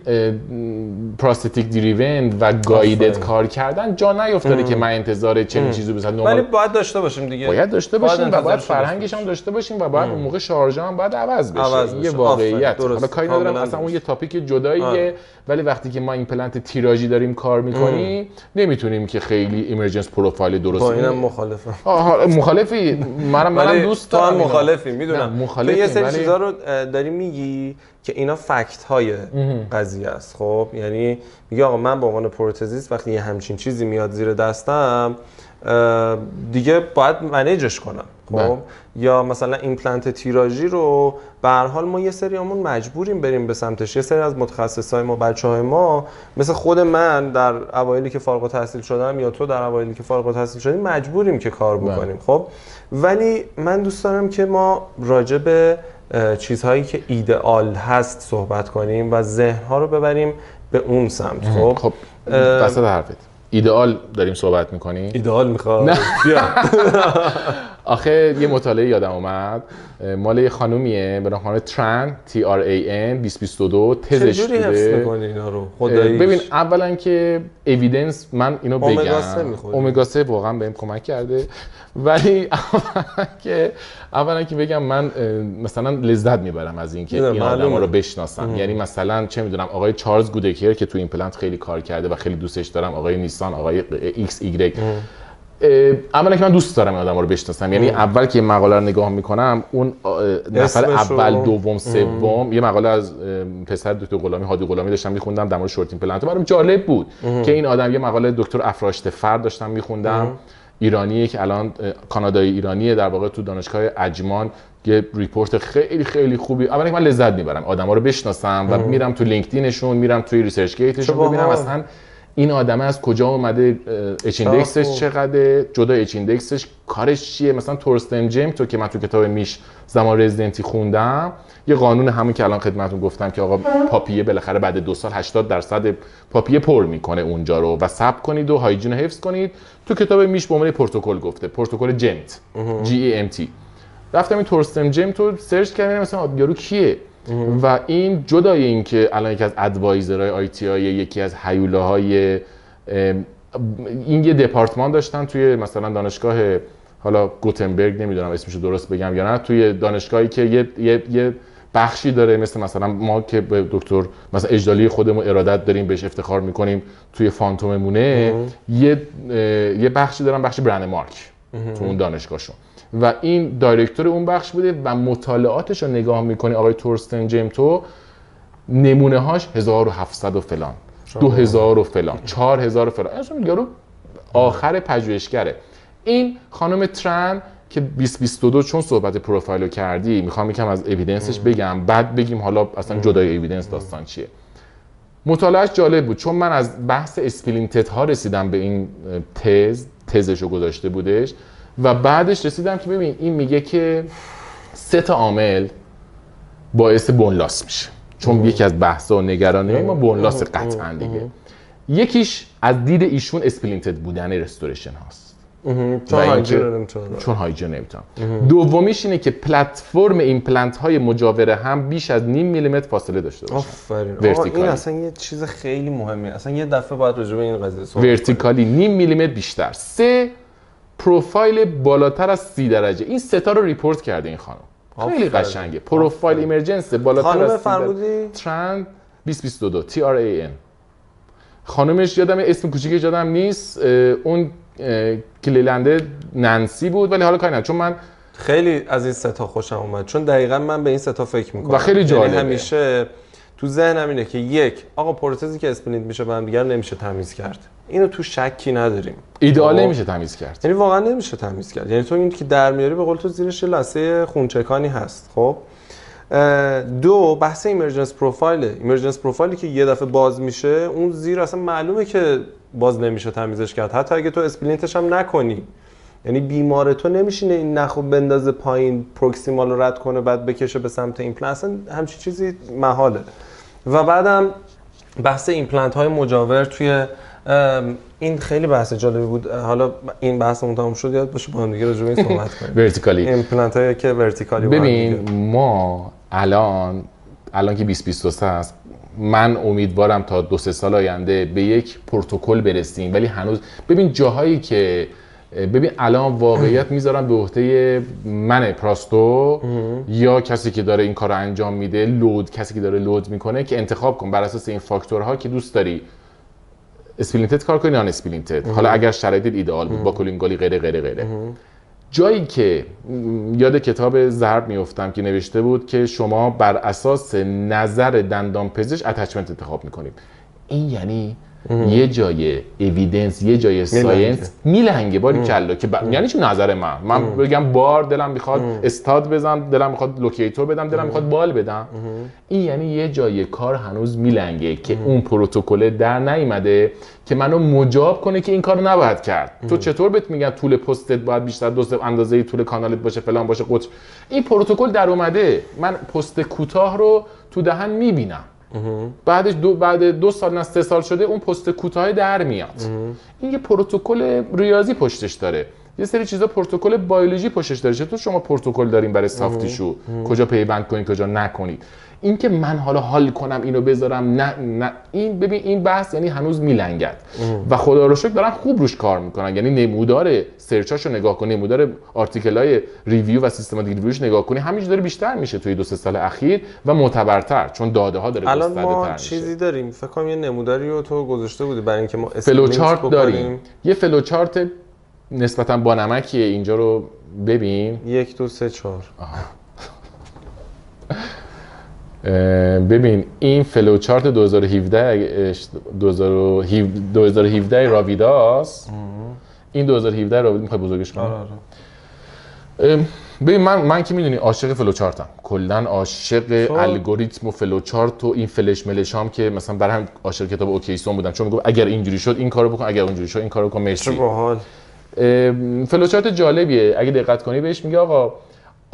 پراستتیک دریون و گایدد کار کردن جا نیافتاده که من انتظار چنین چیزی بزنم. ولی باید داشته باشیم دیگه، باید داشته باشیم و باید فرهنگش هم داشته باشیم و باید اون موقع شارژ هم باید عوض بشه. یه واقعیت. حالا کاری ندارم اصلا اون یه تاپیک جداییه، ولی وقتی که ما ایمپلنت تیراژی داریم کار میکنیم نمیتونیم که خیلی ایمرجنس پروفایل درست کنیم. اینم مخالفم. مخالفی؟ منم دوست دارم. تو هم مخالفی، میدونم. تو یه سری چیزا رو داری میگی که اینا فکت های قضیه است. خب یعنی میگه آقا من به عنوان پروتزیست وقتی یه همچین چیزی میاد زیر دستم دیگه باید منیجش کنم. خب یا مثلا ایمپلنت تیراژی رو به هر حال ما یه سریامون مجبوریم بریم به سمتش. یه سری از متخصصای ما، بچهای ما، مثل خود من در اوایلی که فارغ التحصیل شدم یا تو در اوایلی که فارغ التحصیل شدیم مجبوریم که کار بکنیم. خب ولی من دوست دارم که ما راجع به چیزهایی که ایدئال هست صحبت کنیم و ذهن‌ها رو ببریم به اون سمت. خب وسط حرفت ایدئال داریم صحبت می‌کنیم. ایدئال می‌خواد بیا. آخه یه مطالعه یادم اومد مال یه خانومیه به نام تران TRAN 2022 تزش بوده. چجوری حفظ می‌کنی اینا رو خداییش؟ ببین اولا که اوییدنس من اینو بگم اومگا 3 واقعا بهم کمک کرده، ولی اولا که بگم من مثلا لذت میبرم از اینکه این آدما رو بشناسم. یعنی مثلا چه میدونم آقای چارلز گودکر که تو ایمپلنت خیلی کار کرده و خیلی دوستش دارم، آقای نیسان، آقای XY. اولا که من دوست دارم این آدما رو بشناسم. یعنی اول که مقاله رو نگاه میکنم اون نفر اول دوم سوم، یه مقاله از پسر دکتر غلامی، هادی غلامی داشتم میخوندم در مورد شورت ایمپلنت، برام جالب بود که این آدم، یه مقاله دکتر افراشته فرد داشتم میخوندم، ایرانیه که الان کانادایی ایرانیه، در واقع تو دانشگاه اجمان یه ریپورت خیلی خیلی خوبی. اولا که من لذت میبرم آدما رو بشناسم و میرم تو لینکدینشون، میرم توی ریسرچ گیتشون ببینم اصلا این آدمه از کجا اومده، اچ ایندکسش چقدره، جدا اچ ایندکسش کارش چیه. مثلا تورستن جیم تو که من تو کتاب میش زمان رزیدنتی خوندم، یه قانون همون که الان خدمتتون گفتم که آقا پاپیه بالاخره بعد 2 سال 80% پاپیه پر میکنه اونجا رو و ثبت کنید و هایجین حفظ کنید. تو کتاب میش به عنوان پروتکل گفته، پروتکل جمت GEMT. رفتم این تورستن جیم تو سرچ کردم مثلا یارو کیه و این جدای این که الان یکی از ادوایزرهای آی تی آی، یکی از هیولاهای این یه دپارتمان داشتن توی مثلا دانشگاه حالا گوتنبرگ، نمیدونم اسمشو درست بگم یا نه، توی دانشگاهی که یه بخشی داره مثلا ما که به دکتر مثلا اجلالی خودمون ارادت داریم بهش افتخار میکنیم توی فانتوممونه، یه بخشی دارن، بخش برند مارک تو اون دانشگاهشون و این دایرکتور اون بخش بوده و مطالعاتش رو نگاه میکنی آقای تورستن جیم تو نمونه هاش 1700 و فلان، 2000 و فلان، 4000 و فلان. اصلا یارو آخر پژوهشگره. این خانم تران که 2022 چون صحبت پروفایل رو کردی میخوام یکم از اوییدنسش بگم، بعد بگیم حالا اصلا جدای اوییدنس داستان چیه. مطالعهش جالب بود چون من از بحث اسپلینتت ها رسیدم به این تزش رو گذاشته بودش و بعدش رسیدم که ببین این میگه که 3 تا عامل باعث بونلاس میشه، چون یکی از بحث‌ها و نگرانی ما بونلاس قطعا دیگه. یکیش از دید ایشون اسپلینتد بودن رستوریشن هاست، چون هایجین نمیتونم. دومیش اینه که پلتفرم ایمپلنت های مجاوره هم بیش از نیم میلیمتر فاصله داشته باشه. آفرین. این اصلا یه چیز خیلی مهمه، اصلا یه دفعه باید راجع به این قضیه صحبت ورتیکالی نیم میلیمتر بیشتر. 3 پروفایل بالاتر از 30 درجه. این 3 تا رو ریپورت کرده این خانم. خیلی قشنگه. پروفایل ایمرجنس بالاتر از 30 درجه. ترند 2022 TRAN. خانمش یادم اسم کوچیکش یادم نیست، اون کلیلنده نانسی بود، ولی حالا کاری ندارم چون من خیلی از این 3 تا خوشم اومد، چون دقیقاً من به این 3 تا فکر می‌کنم و خیلی جالبه. همیشه تو ذهنم اینه که یک آقا پروتزی که اسپلینت میشه به هم دیگه نمیشه تمیز کرد، اینو تو شکی نداریم. ایدئال نمیشه تمیز کرد، یعنی واقعا نمیشه تمیز کرد، یعنی تو این که در میاری به قول تو زیرش لثه خونچکانی هست. خب 2 بحث ایمرجنس پروفایلی که یه دفعه باز میشه اون زیر اصلا معلومه که باز نمیشه تمیزش کرد، حتی اگه تو اسپلینتش هم نکنی، یعنی بیمار تو نمیشینه این نخو بندازه پایین پروکسیمال رو رد کنه بعد بکشه به سمت ایمپلنت، اصلا همچین چیزی محاله. و بعدم بحث ایمپلنت های مجاور توی این خیلی بحث جالبی بود. حالا این بحثمون تموم شد یاد باشه با هم دیگه راجع به این صحبت کنیم. ورتیکالی ایمپلنت هایی که ورتیکالی ببین ما الان که 2023 است، من امیدوارم تا 2-3 سال آینده به یک پروتکل برسیم، ولی هنوز ببین جاهایی که ببین الان واقعیت میذارم به عهده من پراستو یا کسی که داره این کارو انجام میده، کسی که داره لود میکنه که انتخاب کن بر اساس این فاکتورها که دوست داری اسپلینتد کار کنی یا نان اسپلینتد. حالا اگر شرایط ایدئال بود با کلینگالی غیره. جایی که یاد کتاب ضرب میافتم که نوشته بود که شما بر اساس نظر دندانپزشک اتچمنت انتخاب میکنید. این یعنی یه جای اوییدنس، یه جای ساینس میلنگه باری کلا که یعنی چه نظر من بگم بار دلم میخواد استاد بزنم، دلم میخواد لوکیتور بدم، دلم میخواد بال بدم، این یعنی یه جای کار هنوز میلنگه که اون پروتکل در نیامده که منو مجاب کنه که این کارو نباید کرد. تو چطور بهت میگن طول پستت باید بیشتر 2 اندازه طول کانالت باشه، فلان باشه، قطر. این پروتکل در اومده، من پست کوتاه رو تو دهن میبینم، بعد 2 سال نه 3 سال شده اون پست کوتاه در میاد. این یه پروتکل ریاضی پشتش داره، یه سری چیزا پروتکل بیولوژی پشتش داره. چطور شما پروتکل دارین برای سافتیشو کجا پیوند کنید کجا نکنید؟ این که من حالا حال کنم اینو بذارم نه این ببین این بحث یعنی هنوز میلنگد و خدا رو شکر دارن خوب روش کار میکنن. یعنی نمودار سرچاشو نگاه کنی، نمودار آرتیکل‌های ریویو و سیستماتیک ریویوش نگاه کنی، همینجوری داره بیشتر میشه توی 2-3 سال اخیر و معتبرتر، چون داده ها داره گسترده تر میشه. الان ما چیزی داریم فکر کنم یه نموداری رو تو گذاشته بودی برای اینکه ما فلوچارت داریم. یه فلوچارت نسبتا با نمکیه، اینجا رو ببین 1 2 3 4. ببین این فلوچارت 2017 راویداس، این 2017 راویدا میخوای بزرگش کنم؟ ببین من که میدونی عاشق فلوچارتم، کلا عاشق الگوریتم و فلوچارت و این فلش ملشام که مثلا برای هم عاشق کتاب اوکیسون بودم، چون میگم اگر اینجوری شد این کارو بکن، اگر اونجوری شد این کارو بکن. مرسی. چه باحال. فلوچارت جالبیه، اگه دقت کنی بهش میگه آقا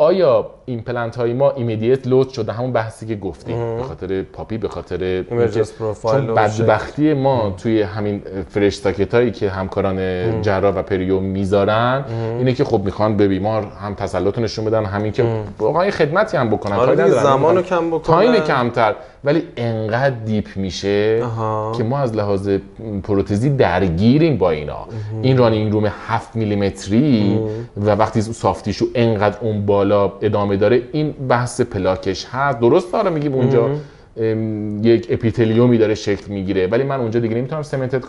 آیا ایمپلنت های ما ایمیدیت لود شده، همون بحثی که گفتیم به خاطر پاپی، به خاطر ایمرجنس پروفایل، چون بدبختی ما توی همین فرش ساکت هایی که همکاران جراح و پریو میذارن اینه که خب میخوان به بیمار هم تسلط نشون بدن، همین که واقعا خدمتی هم بکنن، کاری زمانو کم بکنن، تایم کمتر، ولی انقدر دیپ میشه که ما از لحاظ پروتزی درگیریم با اینا. این رانینگ روم 7 میلیمتری و وقتی سافتیشو انقدر اون بالا ادامه داره، این بحث پلاکش هست. درست داره میگیم اونجا یک اپیتلیومی داره شکل میگیره، ولی من اونجا دیگه نمیتونم سمنتد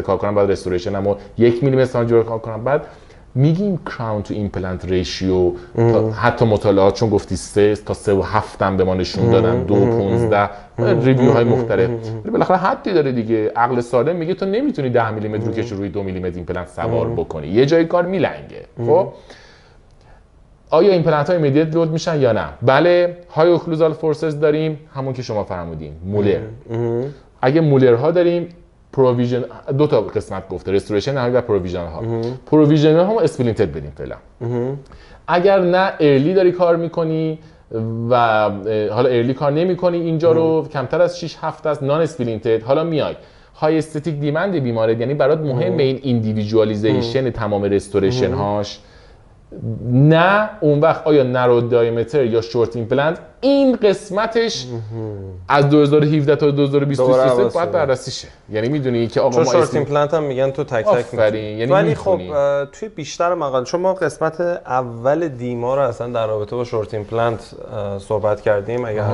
کار کنم، بعد رستوریشنمو 1 میلیمتر جور کار کنم. بعد میگیم کراون تو ایمپلنت ریشیو، حتی مطالعات چون گفتی 3 تا 3.7 هم به ما نشون دادن، 2.15 ریویو های مختلف، ولی بالاخره حدی داره دیگه. عقل سالم میگه تو نمیتونی 10 میلیمتر رو کش روی 2 میلیمتر ایمپلنت سوار بکنی، یه جای کار میلنگه. خب آیا ایمپلنت ها ایمیدیت لود میشن یا نه؟ بله. های اوکلوزال فورسز داریم، همون که شما فرمودین، مولر. اگه مولر ها داریم، پروویژن، دو تا قسمت گفته، رستوریشن نهایی و پروویژن ها. پروویژن ها هم اسپلینتد بدیم فعلا. اگر نه ارلی داری کار میکنی و حالا ارلی کار نمیکنی اینجا رو، کمتر از 6 هفته است، نان اسپلینتد، حالا میای های استاتیک دیمند بیماره، یعنی برات مهمه این ایندیویدوالیزیشن تمام رستوریشن هاش، نه اون وقت آیا نرو دایمتر یا شورت ایمپلنت این قسمتش از 2017 تا 2023 باید بررسی شه. یعنی میدونی که آقا ما شورت ایمپلنت هم میگن تو تک تک می‌کنی. یعنی ولی خب توی بیشتر مقاله، چون ما قسمت اول دیما رو اصلا در رابطه با شورت ایمپلنت صحبت کردیم، اگر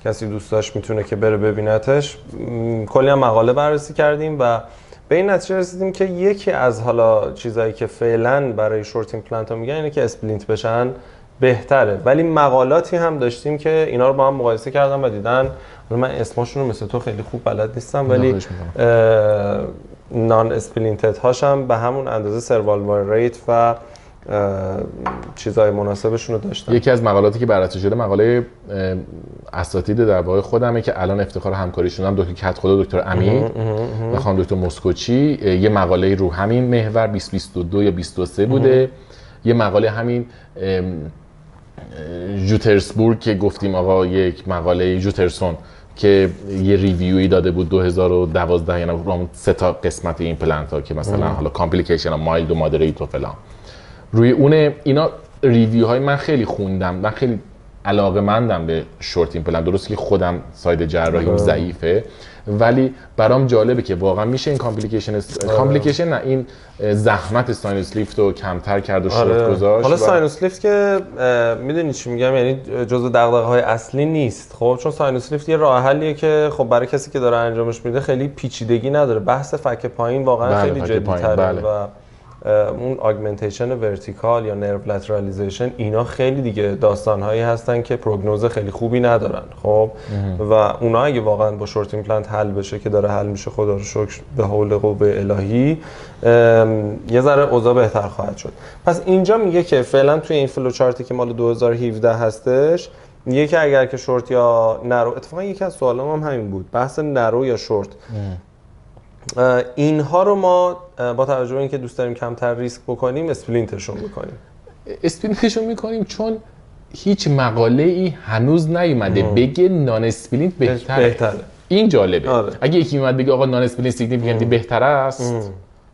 کسی دوست داشت میتونه که بره ببینتش، کلی هم مقاله بررسی کردیم و به این نتیجه رسیدیم که یکی از حالا چیزایی که فعلا برای شورت ایمپلنت ها میگن اینه که اسپلینت بشن بهتره، ولی مقالاتی هم داشتیم که اینا رو با هم مقایسه کردم و دیدن، من اسمشون رو مثل تو خیلی خوب بلد نیستم، ولی نان اسپلینتد هاشم به همون اندازه سروایوال ریت و چیزای مناسبشون رو داشتن. یکی از مقالاتی که بررسی شده مقاله اساتید در واقع خودمه که الان افتخار همکاریشون هم دکتر کت خدا، دکتر امیر و خانم دکتر مسکوچی، یه مقاله رو همین محور 2022 یا 23 بوده. یه مقاله همین جوترسبورگ که گفتیم آقا، یک مقاله جوترسون که یه ریویوی داده بود 2012، یعنی رو 3 تا قسمت ایمپلنت ها که مثلا حالا کامپلیکیشن مایلد و مادریت و فلان، روی اون اینا ریویو های من خیلی خوندم، من خیلی علاقه‌مندم به شورت ایمپلنت، درست که خودم ساید جراحیم ضعیفه، ولی برام جالبه که واقعا میشه این کامپلیکیشن نه این زحمت ساینوس لیفت رو کمتر کرد و شورت گذاشت. حالا ساینوس لیفت که میدونی چی میگم، یعنی جزء دغدغه‌های اصلی نیست. خب چون ساینوس لیفت یه راه حلیه که خب برای کسی که داره انجامش میده خیلی پیچیدگی نداره، بحث فک پایین واقعا خیلی جدی‌تره و اون آگمنتیشن ورتیکال یا نرو لترالیزیشن اینا خیلی دیگه داستان‌هایی هستن که پروگنوز خیلی خوبی ندارن. خب و اونا اگه واقعا با شورت ایمپلنت حل بشه که داره حل میشه، خدا رو شکر به حول قوه الهی، یه ذره اوضاع بهتر خواهد شد. پس اینجا میگه که فعلا توی این فلو چارتی که مال 2017 هستش، میگه که اگر که شورت یا نرو، اتفاقا یکی از سوالام هم همین بود، بحث نرو یا شورت، اینها رو ما با توجه به اینکه دوست داریم کمتر ریسک بکنیم اسپلینتشون میکنیم چون هیچ مقاله ای هنوز نیومده بگه نان اسپلینت بهتره. این جالبه. اگه یکی اومد بگه آقا نان اسپلینت سیگنیفیکنتلی بهتره است،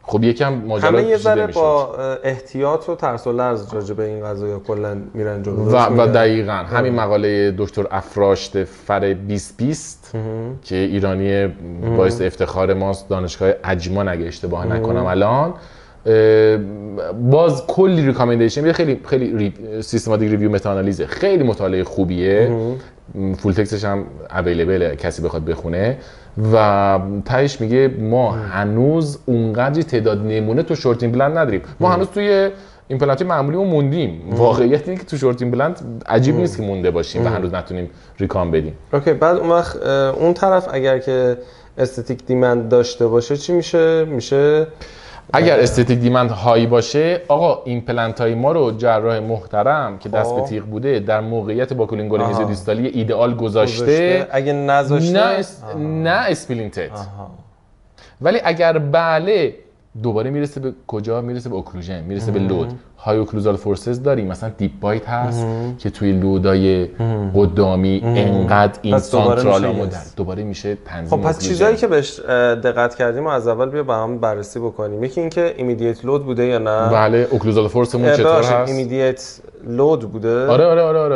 خب یکم ماجرا همه یه ذره با احتیاط و ترس و لرز راجع به این قضايا کلا میرن جلو و دقیقاً همین مقاله دکتر افراشت فر 2020 که ایرانی باعث افتخار ماست، دانشگاه اجمان اگه اشتباه نکنم الان، باز کلی ریکامندیشن، خیلی خیلی سیستماتیک ریویو متا آنالیز، خیلی مطالعه خوبیه، فول تکستش هم اویلیبل کسی بخواد بخونه و تهش میگه ما هنوز اونقدر تعداد نمونه تو شورت ایمپلنت نداریم، ما هنوز توی ایمپلنت معمولی موندیم. واقعیت اینه که تو شورت ایمپلنت عجیب نیست که مونده باشیم و هنوز نتونیم ریکام بدیم. اوکی، بعد اون وقت اون طرف اگر که استاتیک دیمند داشته باشه چی میشه؟ اگر استاتیک دیمند های باشه، آقا ایمپلنت های ما رو جراح محترم که دست به تیغ بوده در موقعیت باکولینگول میزودیستالی ایدئال گذاشته، اگه نذاشته نه اسپلینتد. ولی اگر بله، دوباره میرسه به کجا؟ میرسه به اوکلوژن، میرسه به لود. های اوکلوزال فورسز داریم، مثلا دیپ بایت هست که توی لودای قدامی انقدر این سانترالامو دوباره میشه تنظیم. خب پس چیزایی که بهش دقت کردیم و از اول بیا با هم بررسی بکنیم. یکی اینکه ایمیدیت لود بوده یا نه؟ بله. اوکلوزال فورسمون چطور هست؟ ایمیدیت لود بوده؟ آره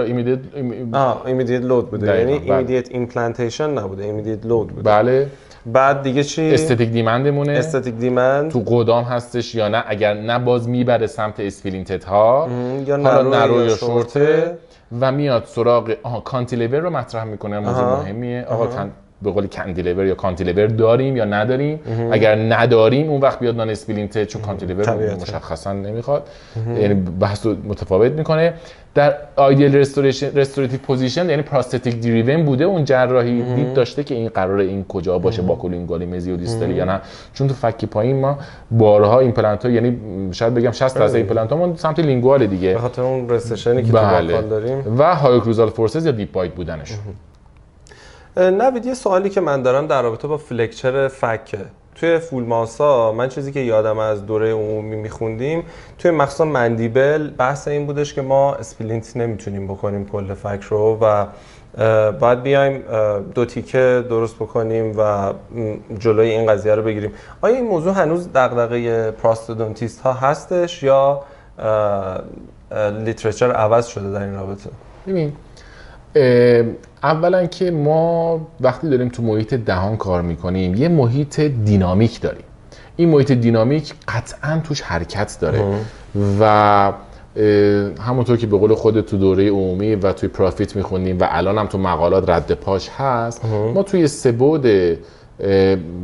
ایمیدیت لود بوده، یعنی ایمیدیت ایمپلنتیشن نبوده، ایمیدیت لود بوده. بله. بعد دیگه چی؟ استاتیک دیمندمونه. استاتیک دیمند تو قدام هستش یا نه؟ اگر نه باز میبره سمت اسپلینتد ها یا نرو یا شورته و میاد سراغ کانتیلیور رو مطرح میکنه. موضوع مهمیه. آقا به قول کندیلیور یا کانتیلیور داریم یا نداریم. اگر نداریم اون وقت بیاد نان اسپلینتد، چون کانتیلیور مشخصا نمیخواد، یعنی بحث رو متفاوت میکنه. در ایدیال رستوراتیو پوزیشن یعنی پراستتیک دریون بوده اون جراحی، دید داشته که این قراره این کجا باشه، باکولینگوالی مزی و دیستالی یا نه، چون تو فک پایین ما بارها ایمپلنت ها، یعنی شاید بگم 60% ایمپلنت ها ما سمت لینگوال دیگه، به خاطر اون رسشنی که تو باکال داریم و های اوکلوزال فورسز یا دیپ بایت بودنش. نوید، یه سوالی که من دارم در رابطه با فلکچر فکه. توی فولماسا من چیزی که یادم از دوره عمومی میخوندیم توی مخصوصا مندیبل بحث این بودش که ما اسپلینت نمیتونیم بکنیم کل فک رو و باید بیایم 2 تیکه درست بکنیم و جلوی این قضیه رو بگیریم. آیا این موضوع هنوز دغدغه پراستودونتیست ها هستش یا لیترچر عوض شده در این رابطه؟ ببین، اولا که ما وقتی داریم تو محیط دهان کار میکنیم یه محیط دینامیک داریم. این محیط دینامیک قطعا توش حرکت داره و همونطور که به قول خودت تو دوره عمومی و توی پرافیت میخونیم و الان هم تو مقالات رد پاش هست، ما توی 3 بعد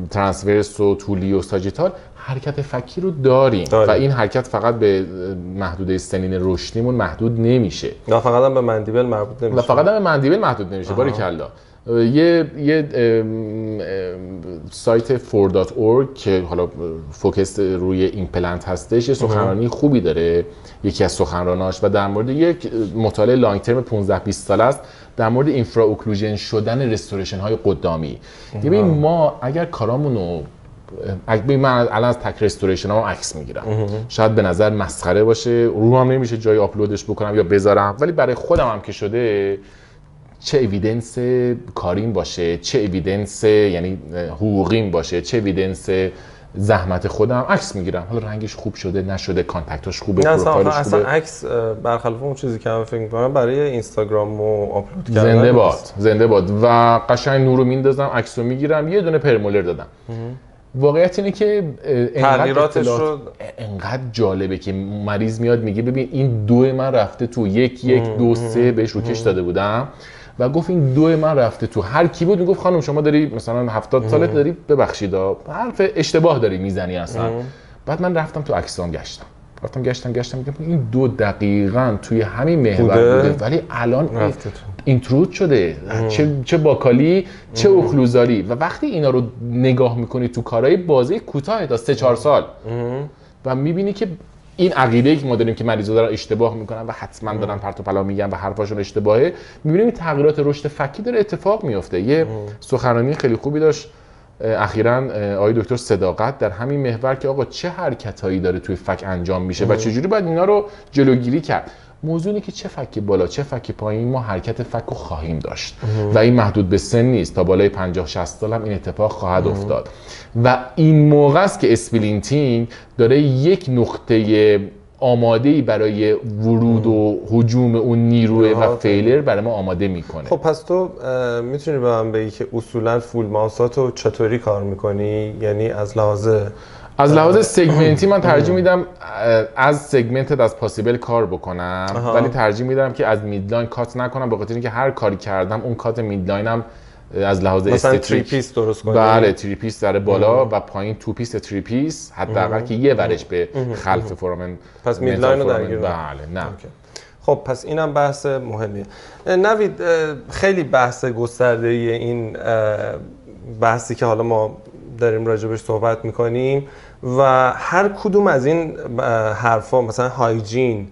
ترانسورس و طولی و ساجیتال حرکت فکی رو داریم و این حرکت فقط به محدوده سنین رشدیمون محدود نمیشه نه فقط هم به مندیبل مربوط نمیشه و فقط هم به مندیبل محدود نمیشه. باریکلا. یه سایت 4.org که حالا فوکس روی ایمپلنت هستش، یه سخنرانی خوبی داره، یکی از سخنراناش، و در مورد یک مطالعه لانگ ترم 15-20 ساله است در مورد اینفرا اوکلوژن شدن رستوریشن های قدامی. ببین ما اگر کارامونو من الان از تک رستوریشن ها عکس میگیرم، شاید به نظر مسخره باشه، رو هم نمیشه جای آپلودش بکنم یا بذارم، ولی برای خودم هم که شده، چه اویدنس کاریم باشه، چه اویدنس یعنی حقوقیم باشه، چه اویدنس زحمت خودم، عکس میگیرم. حالا رنگش خوب شده نشده، کانتکتاش خوبه، پروفایلش خوبه، اصلا عکس برخلاف اون چیزی که من فکر می‌کنم برای اینستاگرام و آپلود کردن زنده باد و قشنگ نورو میندازم، عکسو میگیرم، یه دونه پرمولر دادم. واقعیت اینه که تغییراتش رو انقدر جالبه که مریض میاد میگه ببین این 2 من رفته تو 1 2 3 بهش روکش داده بودم و گفت این 2 من رفته تو. هر کی بود میگفت خانم شما داری مثلا 70 سالت داری، ببخشید حرف اشتباه داری میزنی اصلا. بعد من رفتم تو عکسام گشتم میگم این 2 دقیقاً توی همین محور بوده ولی الان اینترود شده، چه باکالی چه اوکلوزالی. و وقتی اینا رو نگاه میکنی تو کارهای بازه کوتاه تا 3-4 سال و میبینی که این عقیده که ما داریم که مریضا دارن اشتباه میکنن و حتما دارن پرت و پلا میگن و حرفاشون اشتباهه، میبینیم این تغییرات رشد فکی داره اتفاق میفته. یه سخنرانی خیلی خوبی داشت اخیراً آقای دکتر صداقت در همین محور که آقا چه حرکتایی داره توی فک انجام میشه و چجوری باید اینا رو جلوگیری کرد. موضوع اینه که چه فک بالا چه فک پایین ما حرکت فک رو خواهیم داشت و این محدود به سن نیست، تا بالای 50-60 سال هم این اتفاق خواهد افتاد و این موقع است که اسپلینتینگ داره یک نقطه آماده‌ای برای ورود و هجوم اون نیروی و فیلر برای ما آماده میکنه. خب پس تو میتونی به من بگی که اصولا فول ماوساتو چطوری کار میکنی؟ یعنی از لحاظ سگمنتی من ترجیح میدم از سگمنتد از پاسیبل کار بکنم ولی ترجیح میدم که از میدلاین کات نکنم، به خاطر اینکه هر کاری کردم اون کات میدلاینم از لحاظ استتریک 3 پیس درست کنی. بله 3 پیس در بالا و پایین 2 پیس 3 پیس حداقل که یه ورش به خلف فورامن، پس میدلاین رو درگیر. بله نه خب پس اینم بحث مهمیه. نوید، خیلی بحث گسترده این بحثی که حالا ما داریم راجبش صحبت میکنیم و هر کدوم از این حرفا مثلا هایجین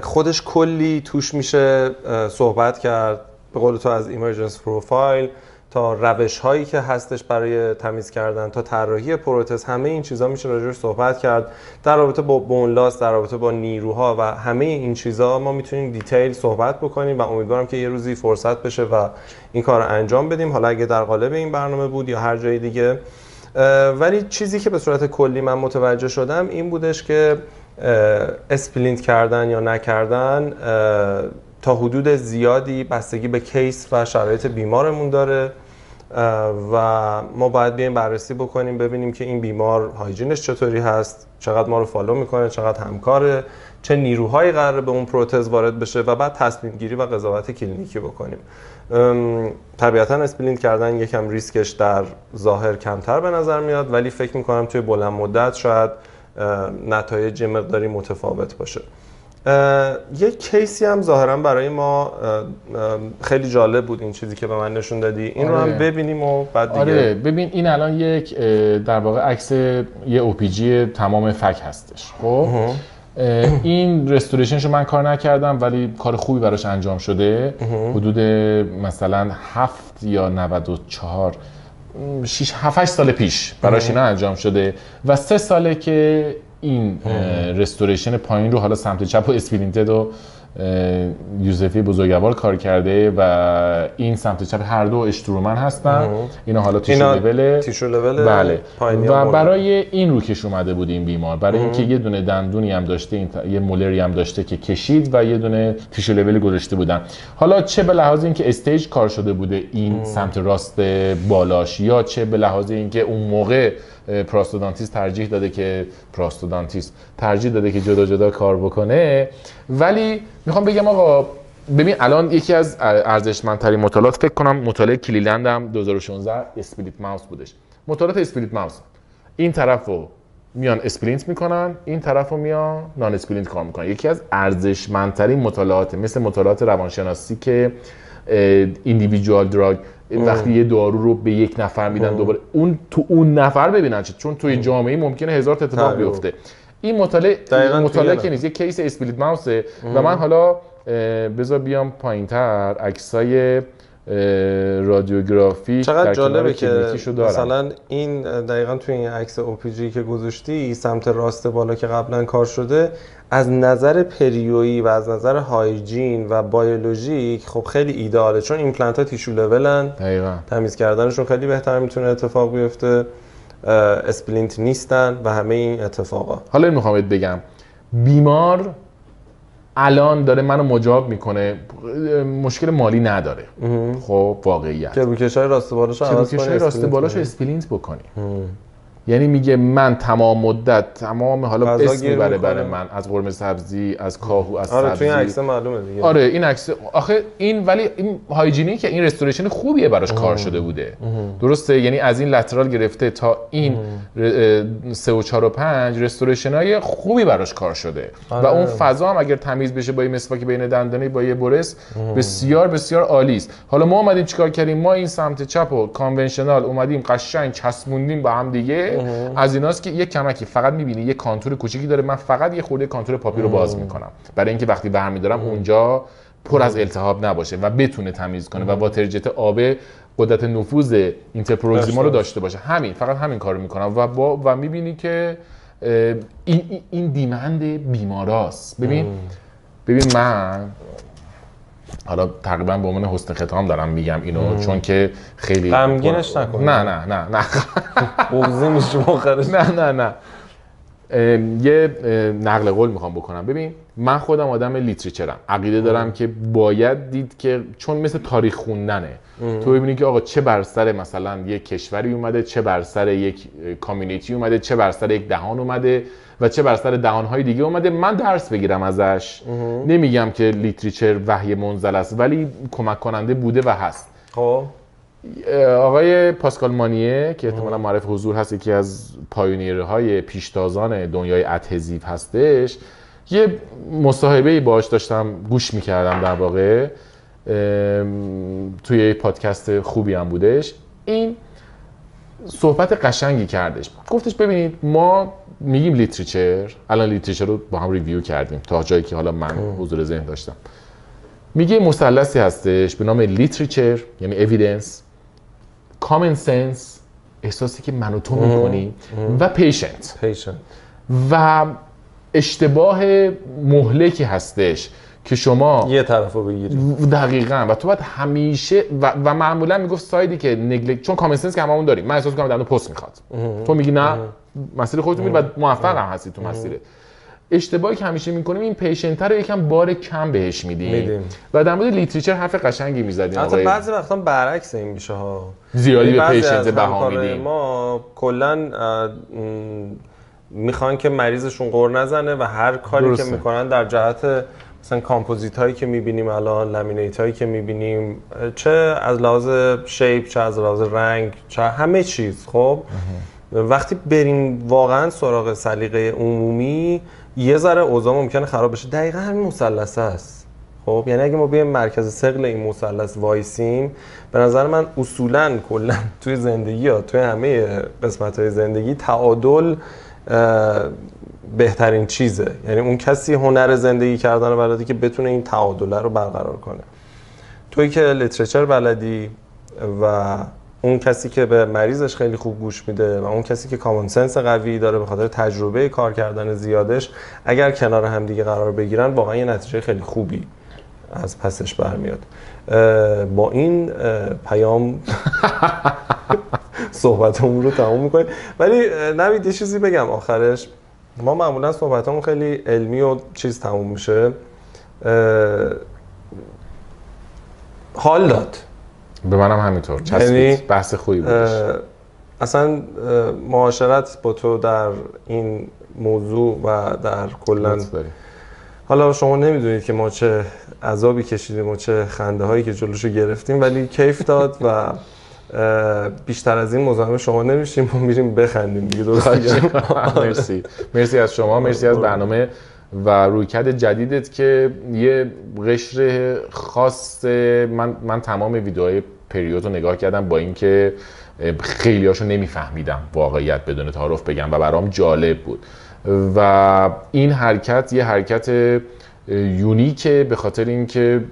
خودش کلی توش میشه صحبت کرد، به قول تو از ایمرجنس پروفایل تا روش هایی که هستش برای تمیز کردن تا طراحی پروتز، همه این چیزا میشه راجبش صحبت کرد در رابطه با بون لاس، در رابطه با نیروها و همه این چیزا ما میتونیم دیتیل صحبت بکنیم و امیدوارم که یه روزی فرصت بشه و این کار رو انجام بدیم، حالا اگه در قالب این برنامه بود یا هر جای دیگه. ولی چیزی که به صورت کلی من متوجه شدم این بودش که اسپلینت کردن یا نکردن تا حدود زیادی بستگی به کیس و شرایط بیمارمون داره و ما باید بیایم بررسی بکنیم ببینیم که این بیمار هایجینش چطوری هست، چقدر ما رو فالو میکنه، چقدر همکاره، چه نیروهایی قراره به اون پروتز وارد بشه و بعد تصمیم گیری و قضاوت کلینیکی بکنیم. طبیعتا اسپلینت کردن یکم ریسکش در ظاهر کمتر به نظر میاد، ولی فکر میکنم توی بلند مدت شاید نتایج مقداری متفاوت باشه. یک کیسی هم ظاهرا برای ما خیلی جالب بود، این چیزی که به من نشون دادی، این رو هم ببینیم و بعد دیگه. آره ببین این الان یک در واقع عکس یه اوپیجی تمام فک هستش. خب این رستوریشنشو من کار نکردم ولی کار خوبی براش انجام شده. حدود مثلا 7 یا 94 6 7 سال پیش براش اینا انجام شده و 3 ساله که این رستوریشن پایین رو حالا سمت چپ و اسپلینتد و یوزفی بزرگوار کار کرده و این سمت چپ هر دو اشترومن هستن. اینا حالا تیشو لول بله. و برای این روکش اومده بود این بیمار، برای اینکه یه دونه دندونی هم داشته، یه مولری هم داشته که کشید و یه دونه تیشو لول گذاشته بودن. حالا چه به لحاظ اینکه استیج کار شده بوده این سمت راست بالاش، یا چه به لحاظ اینکه اون موقع پراستودانتیست ترجیح داده که جدا جدا کار بکنه. ولی میخوام بگم آقا ببین الان یکی از ارزشمندترین مطالعات، فکر کنم مطالعه کلیلند هم 2016 اسپلیت ماوس بودش. مطالعات اسپلیت ماوس این طرفو میان اسپلینت میکنن، این طرفو میان نان اسپلینت کار میکنن. یکی از ارزشمندترین مطالعات، مثل مطالعات روانشناسی که ایندیویدوال دراگ وقتی یه دارو رو به یک نفر میدن دوباره اون تو اون نفر ببینن، چون توی جامعه ممکنه هزار تا اتفاق بیفته. این مطالعه که نیست، یه کیس اسپلیت ماوسه و من حالا بذار بیام پایینتر عکسای رادیوگرافی چقدر جالبه که مثلا این دقیقاً توی این عکس اوپیجی که گذاشتی سمت راست بالا که قبلا کار شده، از نظر پریویی و از نظر هایجین و بیولوژیک خب خیلی ایدئاله، چون ایمپلنت ها تیشو لولن، تمیز کردنشون خیلی بهتر میتونه اتفاق بیفته، اسپلینت نیستن و همه این اتفاقا. حالا این میخوام بگم بیمار الان داره منو مجاب میکنه، مشکل مالی نداره. خب واقعیت که روکشای راست بالاشو عوض کنی، راست بالاشو اسپلینت بکنی. یعنی میگه من تمام مدت تمام حالا اسم میبره برای من، از قرمه سبزی، از کاهو، از سبزی. تو این عکس معلومه دیگه. آره این عکس آخه این، ولی این هایجینی که این رستوریشن خوبیه براش کار شده بوده. درسته، یعنی از این لترال گرفته تا این 3 و 4 و 5 رستوریشنای خوبی براش کار شده. و اون فضا هم اگر تمیز بشه با این مسواک بین دندانی با یه برس بسیار بسیار عالی است. حالا ما اومدیم چیکار کردیم؟ ما این سمت چپ و کانونشنال اومدیم قشنگ چسبوندیم با هم دیگه. از ایناست که یک کمکی فقط می‌بینی یه کانتور کوچیکی داره، من فقط یه خورده کانتور پاپی رو باز می‌کنم برای اینکه وقتی برمی‌دارم اونجا پر از التهاب نباشه و بتونه تمیز کنه و واتر جت آب قدرت نفوذ اینترپروکسیمال رو داشته باشه. همین، فقط همین کارو می‌کنم و می‌بینی که این دیمند بیماراست. ببین من حالا تقریبا به عنوان حسن ختام دارم میگم اینو، چون که خیلی غمگینش نکن. نه بغضی میشه آخرش. نه یه نقل قول میخوام بکنم. ببین من خودم آدم لیتریچرم، عقیده دارم که باید دید که چون مثل تاریخ خوندنه، تو ببینی که آقا چه بر سر مثلا یک کشوری اومده، چه بر سر یک کامیونیتی اومده، چه بر سر یک دهان اومده و چه بر سر دهان‌های دیگه اومده، من درس بگیرم ازش. نمیگم که لیتریچر وحی منزل است، ولی کمک کننده بوده و هست. خب آقای پاسکال مانیه که احتمالاً معرف حضور هست، یکی از پایونیرهای پیشتازان دنیای ادهزیو هستش، یه مصاحبه‌ای باهاش داشتم گوش می‌کردم، در واقع توی یه پادکست خوبی هم بودش. این صحبت قشنگی کردش، گفتش ببینید ما میگیم لیتریچر، الان لیتریچر رو با هم ریویو کردیم تا جایی که حالا من حضور ذهن داشتم. میگه مثلثی هستش به نام لیتریچر، یعنی اوییدنس، کامن سنس، احساسی که من و تو میکنی، و پیشنت و اشتباه مهلکی هستش که شما یه طرفو بگیری. دقیقاً. و تو باید همیشه و معمولا میگفت سایدی که نگلکت، چون کامن سنس که هممون داریم، من احساس میکنم دندون پست میخواد، تو میگی نه مسیر خودت میری و موفق هم هستی تو مسیره. اشتباهی که همیشه میکنیم این پیشنت رو یکم بار کم بهش میدیم و در مورد لیتریچر حرف قشنگی میزدیم. حتی بعضی وقتا برعکس این میشه ها، زیادی به پیشنت بها میدیم. ما کلا میخوان که مریضشون غر نزنه و هر کاری درسته. که میکنن در جهت مثلا کامپوزیت هایی که میبینیم الان، لامینیت هایی که میبینیم، چه از لحاظ شیپ، چه از لحاظ رنگ، چه همه چیز، خب وقتی بریم واقعا سراغ سلیقه عمومی یه ذره اوضاع ممکنه خراب بشه. دقیقاً همین مثلث است. خب یعنی اگه ما بیایم مرکز ثقل این مثلث وایسیم، به نظر من اصولاً کلا توی زندگی یا توی همه قسمت‌های زندگی تعادل بهترین چیزه. یعنی اون کسی هنر زندگی کردن رو بلده که بتونه این تعادل رو برقرار کنه. توی که لیتریچر بلدی و اون کسی که به مریضش خیلی خوب گوش میده و اون کسی که کامون سنس قوی داره به خاطر تجربه کار کردن زیادش، اگر کنار هم دیگه قرار بگیرن واقعا یه نتیجه خیلی خوبی از پسش برمیاد. با این پیام صحبتمون رو تموم میکنیم. ولی نوید یه چیزی بگم آخرش، ما معمولا صحبتمون خیلی علمی و چیز تموم میشه. حال داد به منم همینطور چسبید، بحث خوبی بودش. اصلا معاشرت با تو در این موضوع و در کلا، حالا شما نمیدونید که ما چه عذابی کشیدیم و چه خنده هایی که جلوشو گرفتیم، ولی کیف داد و بیشتر از این مزاحم شما نمیشیم و میریم بخندیم دیگه. درست. مرسی از شما، مرسی از برنامه و رویکرد جدیدت که یه قشر خاص من تمام ویدیوهای پریود رو نگاه کردم با اینکه خیلی هاشو نمیفهمیدم واقعیت بدون تعارف بگم و برام جالب بود و این حرکت یه حرکت یونیکه به خاطر اینکه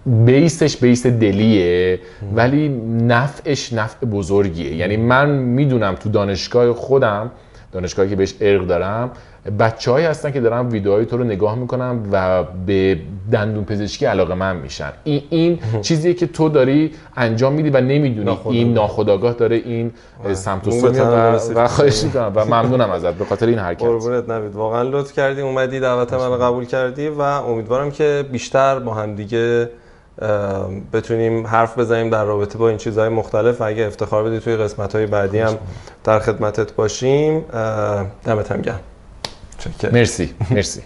بیسش بیس دلیه ولی نفعش نفع بزرگیه. یعنی من میدونم تو دانشگاه خودم، دانشگاهی که بهش عشق دارم، بچه‌هایی هستن که دارن ویدیوهای تو رو نگاه میکنن و به دندون پزشکی علاقه‌مند میشن. این چیزیه که تو داری انجام میدی و نمیدونی این ناخودآگاه داره این سمت و سو و خواهش میکنم و ممنونم ازت به خاطر این حرکت. قربونت نوید، واقعا لطف کردی اومدی دعوت منو قبول کردی و امیدوارم که بیشتر با هم دیگه بتونیم حرف بزنیم در رابطه با این چیزهای مختلف و اگه افتخار بدی توی قسمت‌های بعدی هم در خدمتت باشیم. دمت هم گرم. مرسی.